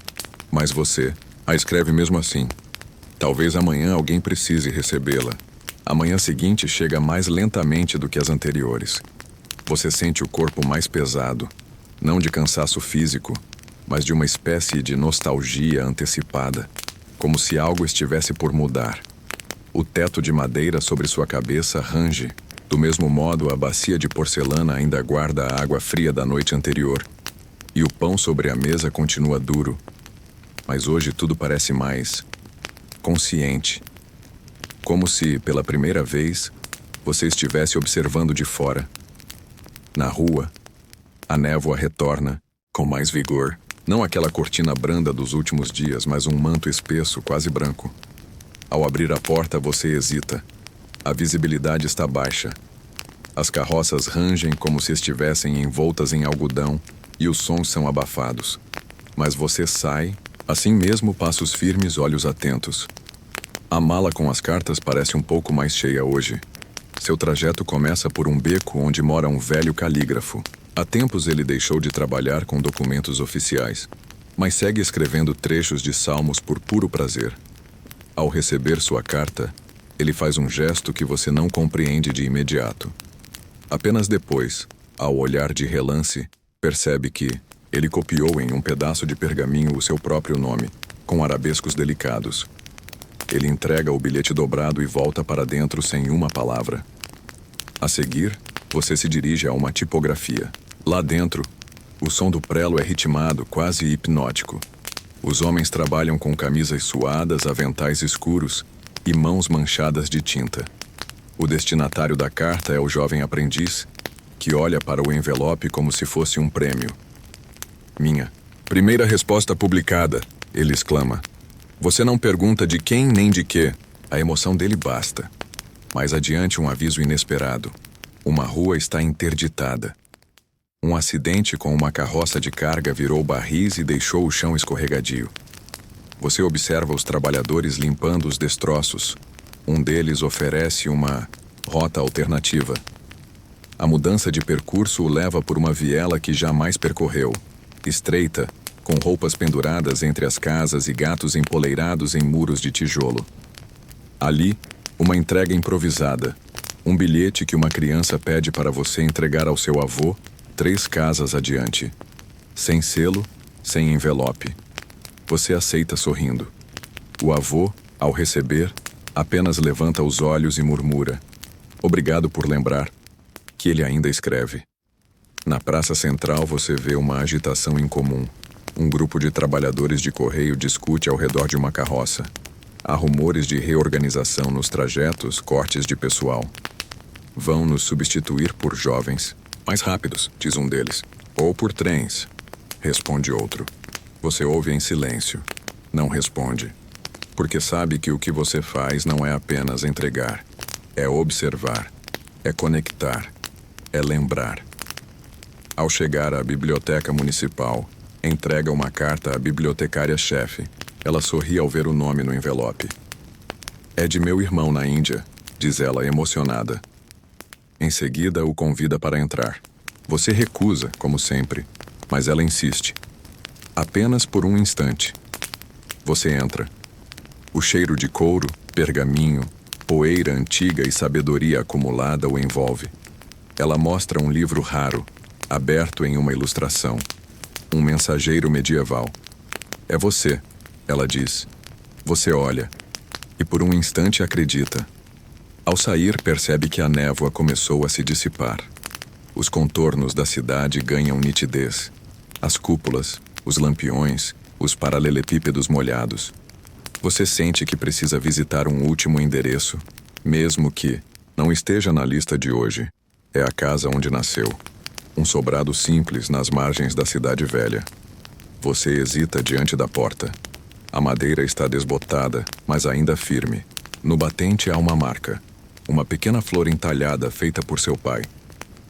mas você a escreve mesmo assim. Talvez amanhã alguém precise recebê-la. A manhã seguinte chega mais lentamente do que as anteriores. Você sente o corpo mais pesado, não de cansaço físico, mas de uma espécie de nostalgia antecipada, como se algo estivesse por mudar. O teto de madeira sobre sua cabeça range. Do mesmo modo, a bacia de porcelana ainda guarda a água fria da noite anterior. E o pão sobre a mesa continua duro. Mas hoje tudo parece mais consciente. Como se, pela primeira vez, você estivesse observando de fora. Na rua, a névoa retorna, com mais vigor. Não aquela cortina branda dos últimos dias, mas um manto espesso, quase branco. Ao abrir a porta, você hesita. A visibilidade está baixa. As carroças rangem como se estivessem envoltas em algodão e os sons são abafados. Mas você sai, assim mesmo, passos firmes, olhos atentos. A mala com as cartas parece um pouco mais cheia hoje. Seu trajeto começa por um beco onde mora um velho calígrafo. Há tempos ele deixou de trabalhar com documentos oficiais, mas segue escrevendo trechos de salmos por puro prazer. Ao receber sua carta, ele faz um gesto que você não compreende de imediato. Apenas depois, ao olhar de relance, percebe que ele copiou em um pedaço de pergaminho o seu próprio nome, com arabescos delicados. Ele entrega o bilhete dobrado e volta para dentro sem uma palavra. A seguir, você se dirige a uma tipografia. Lá dentro, o som do prelo é ritmado, quase hipnótico. Os homens trabalham com camisas suadas, aventais escuros e mãos manchadas de tinta. O destinatário da carta é o jovem aprendiz, que olha para o envelope como se fosse um prêmio. Minha primeira resposta publicada, ele exclama. Você não pergunta de quem nem de quê. A emoção dele basta. Mais adiante, um aviso inesperado. Uma rua está interditada. Um acidente com uma carroça de carga virou barris e deixou o chão escorregadio. Você observa os trabalhadores limpando os destroços. Um deles oferece uma rota alternativa. A mudança de percurso o leva por uma viela que jamais percorreu, estreita, com roupas penduradas entre as casas e gatos empoleirados em muros de tijolo. Ali, uma entrega improvisada. Um bilhete que uma criança pede para você entregar ao seu avô 3 casas adiante. Sem selo, sem envelope. Você aceita sorrindo. O avô, ao receber, apenas levanta os olhos e murmura. Obrigado por lembrar que ele ainda escreve. Na praça central você vê uma agitação incomum. Um grupo de trabalhadores de correio discute ao redor de uma carroça. Há rumores de reorganização nos trajetos, cortes de pessoal. Vão nos substituir por jovens. Mais rápidos, diz um deles. Ou por trens, responde outro. Você ouve em silêncio. Não responde. Porque sabe que o que você faz não é apenas entregar. É observar. É conectar. É lembrar. Ao chegar à biblioteca municipal, entrega uma carta à bibliotecária-chefe. Ela sorri ao ver o nome no envelope. É de meu irmão na Índia, diz ela emocionada. Em seguida, o convida para entrar. Você recusa, como sempre, mas ela insiste. Apenas por um instante. Você entra. O cheiro de couro, pergaminho, poeira antiga e sabedoria acumulada o envolve. Ela mostra um livro raro, aberto em uma ilustração. Um mensageiro medieval. É você, ela diz. Você olha. E por um instante acredita. Ao sair, percebe que a névoa começou a se dissipar. Os contornos da cidade ganham nitidez. As cúpulas, os lampiões, os paralelepípedos molhados. Você sente que precisa visitar um último endereço, mesmo que não esteja na lista de hoje. É a casa onde nasceu. Um sobrado simples nas margens da cidade velha. Você hesita diante da porta. A madeira está desbotada, mas ainda firme. No batente há uma marca. Uma pequena flor entalhada feita por seu pai.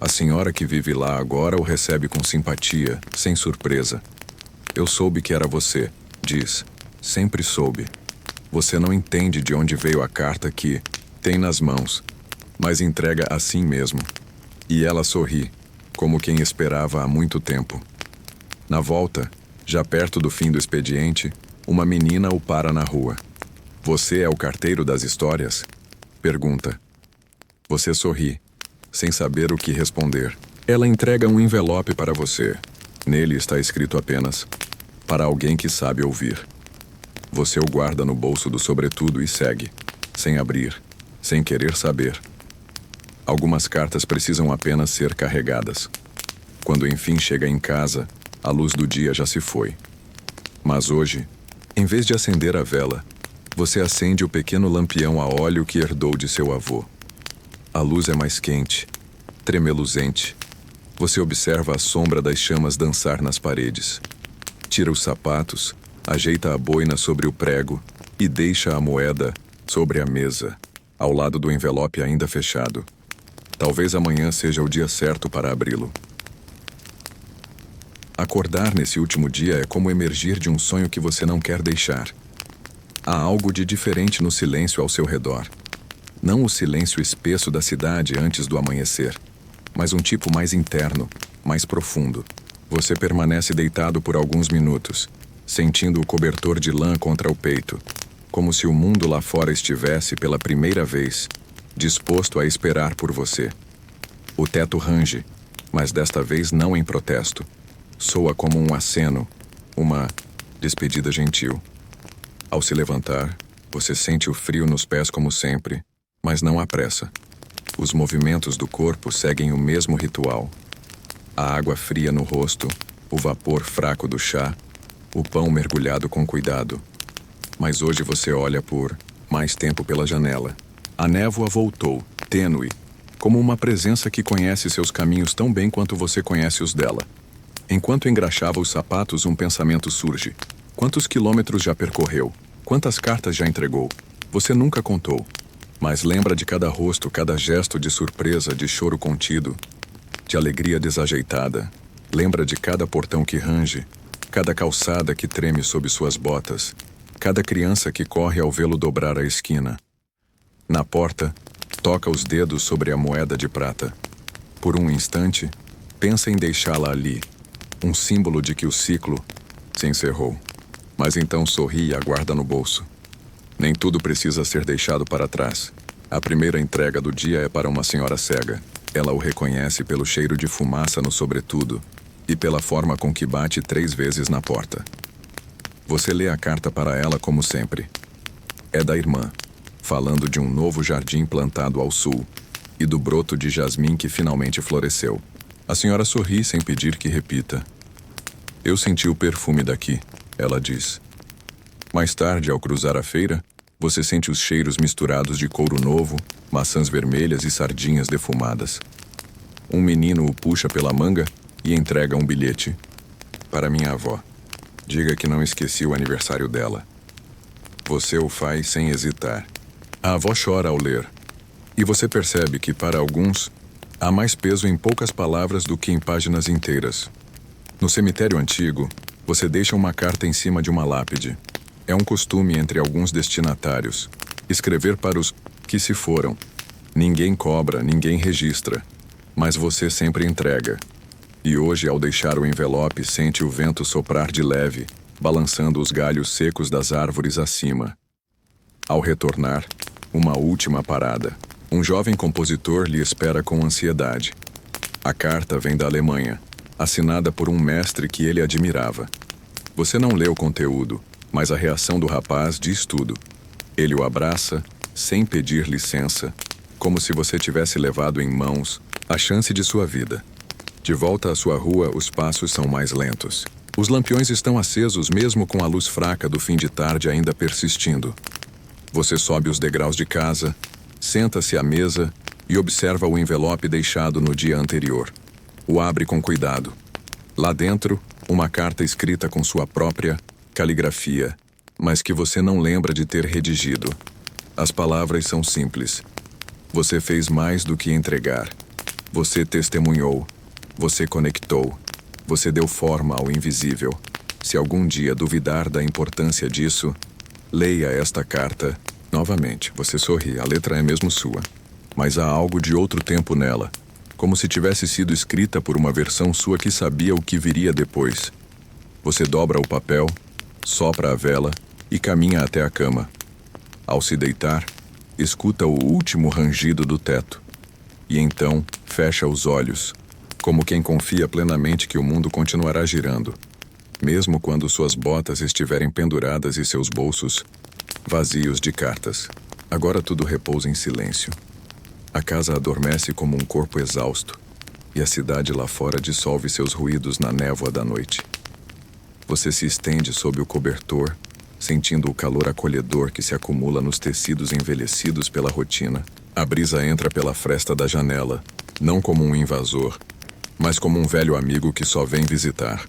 A senhora que vive lá agora o recebe com simpatia, sem surpresa. Eu soube que era você, diz. Sempre soube. Você não entende de onde veio a carta que tem nas mãos, mas entrega assim mesmo. E ela sorri, como quem esperava há muito tempo. Na volta, já perto do fim do expediente, uma menina o para na rua. Você é o carteiro das histórias? Pergunta. Você sorri, sem saber o que responder. Ela entrega um envelope para você. Nele está escrito apenas: para alguém que sabe ouvir. Você o guarda no bolso do sobretudo e segue, sem abrir, sem querer saber. Algumas cartas precisam apenas ser carregadas. Quando enfim chega em casa, a luz do dia já se foi. Mas hoje, em vez de acender a vela, você acende o pequeno lampião a óleo que herdou de seu avô. A luz é mais quente, tremeluzente. Você observa a sombra das chamas dançar nas paredes. Tira os sapatos, ajeita a boina sobre o prego e deixa a moeda sobre a mesa, ao lado do envelope ainda fechado. Talvez amanhã seja o dia certo para abri-lo. Acordar nesse último dia é como emergir de um sonho que você não quer deixar. Há algo de diferente no silêncio ao seu redor. Não o silêncio espesso da cidade antes do amanhecer, mas um tipo mais interno, mais profundo. Você permanece deitado por alguns minutos, sentindo o cobertor de lã contra o peito, como se o mundo lá fora estivesse, pela primeira vez, disposto a esperar por você. O teto range, mas desta vez não em protesto. Soa como um aceno, uma despedida gentil. Ao se levantar, você sente o frio nos pés como sempre, mas não há pressa. Os movimentos do corpo seguem o mesmo ritual. A água fria no rosto, o vapor fraco do chá, o pão mergulhado com cuidado. Mas hoje você olha por mais tempo pela janela. A névoa voltou, tênue, como uma presença que conhece seus caminhos tão bem quanto você conhece os dela. Enquanto engraxava os sapatos, um pensamento surge. Quantos quilômetros já percorreu? Quantas cartas já entregou? Você nunca contou. Mas lembra de cada rosto, cada gesto de surpresa, de choro contido, de alegria desajeitada. Lembra de cada portão que range, cada calçada que treme sob suas botas, cada criança que corre ao vê-lo dobrar a esquina. Na porta, toca os dedos sobre a moeda de prata. Por um instante, pensa em deixá-la ali, um símbolo de que o ciclo se encerrou. Mas então sorri e a guarda no bolso. Nem tudo precisa ser deixado para trás. A primeira entrega do dia é para uma senhora cega. Ela o reconhece pelo cheiro de fumaça no sobretudo e pela forma com que bate 3 vezes na porta. Você lê a carta para ela como sempre. É da irmã, falando de um novo jardim plantado ao sul e do broto de jasmim que finalmente floresceu. A senhora sorri sem pedir que repita. Eu senti o perfume daqui, ela diz. Mais tarde, ao cruzar a feira, você sente os cheiros misturados de couro novo, maçãs vermelhas e sardinhas defumadas. Um menino o puxa pela manga e entrega um bilhete. Para minha avó. Diga que não esqueci o aniversário dela. Você o faz sem hesitar. A avó chora ao ler. E você percebe que, para alguns, há mais peso em poucas palavras do que em páginas inteiras. No cemitério antigo, você deixa uma carta em cima de uma lápide. É um costume entre alguns destinatários escrever para os que se foram. Ninguém cobra, ninguém registra, mas você sempre entrega. E hoje, ao deixar o envelope, sente o vento soprar de leve, balançando os galhos secos das árvores acima. Ao retornar, uma última parada. Um jovem compositor lhe espera com ansiedade. A carta vem da Alemanha, assinada por um mestre que ele admirava. Você não lê o conteúdo, mas a reação do rapaz diz tudo. Ele o abraça, sem pedir licença, como se você tivesse levado em mãos a chance de sua vida. De volta à sua rua, os passos são mais lentos. Os lampiões estão acesos mesmo com a luz fraca do fim de tarde ainda persistindo. Você sobe os degraus de casa, senta-se à mesa e observa o envelope deixado no dia anterior. O abre com cuidado. Lá dentro, uma carta escrita com sua própria caligrafia, mas que você não lembra de ter redigido. As palavras são simples. Você fez mais do que entregar. Você testemunhou. Você conectou. Você deu forma ao invisível. Se algum dia duvidar da importância disso, leia esta carta. Novamente, você sorri, a letra é mesmo sua. Mas há algo de outro tempo nela, como se tivesse sido escrita por uma versão sua que sabia o que viria depois. Você dobra o papel, sopra a vela e caminha até a cama. Ao se deitar, escuta o último rangido do teto. E então, fecha os olhos, como quem confia plenamente que o mundo continuará girando, mesmo quando suas botas estiverem penduradas e seus bolsos vazios de cartas. Agora tudo repousa em silêncio. A casa adormece como um corpo exausto, e a cidade lá fora dissolve seus ruídos na névoa da noite. Você se estende sob o cobertor, sentindo o calor acolhedor que se acumula nos tecidos envelhecidos pela rotina. A brisa entra pela fresta da janela, não como um invasor, mas como um velho amigo que só vem visitar.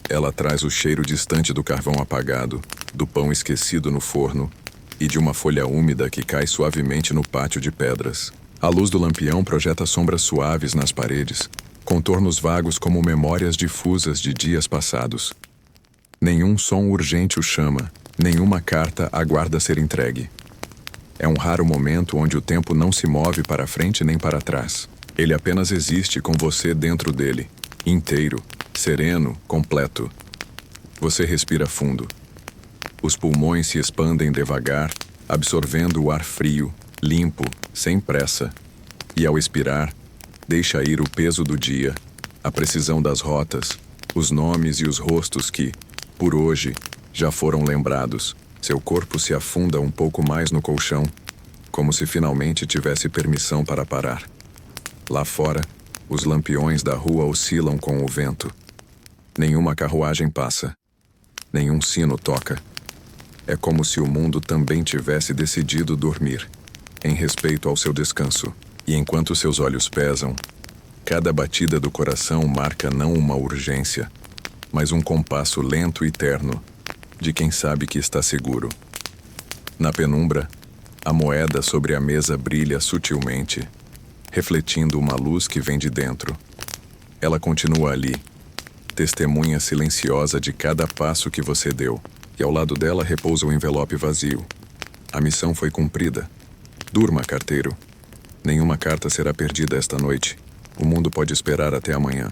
Ela traz o cheiro distante do carvão apagado, do pão esquecido no forno e de uma folha úmida que cai suavemente no pátio de pedras. A luz do lampião projeta sombras suaves nas paredes, contornos vagos como memórias difusas de dias passados. Nenhum som urgente o chama, nenhuma carta aguarda ser entregue. É um raro momento onde o tempo não se move para frente nem para trás. Ele apenas existe com você dentro dele, inteiro, sereno, completo. Você respira fundo. Os pulmões se expandem devagar, absorvendo o ar frio, limpo, sem pressa. E ao expirar, deixa ir o peso do dia, a precisão das rotas, os nomes e os rostos que, por hoje, já foram lembrados. Seu corpo se afunda um pouco mais no colchão, como se finalmente tivesse permissão para parar. Lá fora, os lampiões da rua oscilam com o vento. Nenhuma carruagem passa. Nenhum sino toca. É como se o mundo também tivesse decidido dormir, em respeito ao seu descanso. E enquanto seus olhos pesam, cada batida do coração marca não uma urgência, mas um compasso lento e terno, de quem sabe que está seguro. Na penumbra, a moeda sobre a mesa brilha sutilmente, refletindo uma luz que vem de dentro. Ela continua ali, testemunha silenciosa de cada passo que você deu, e ao lado dela repousa o envelope vazio. A missão foi cumprida. Durma, carteiro. Nenhuma carta será perdida esta noite. O mundo pode esperar até amanhã.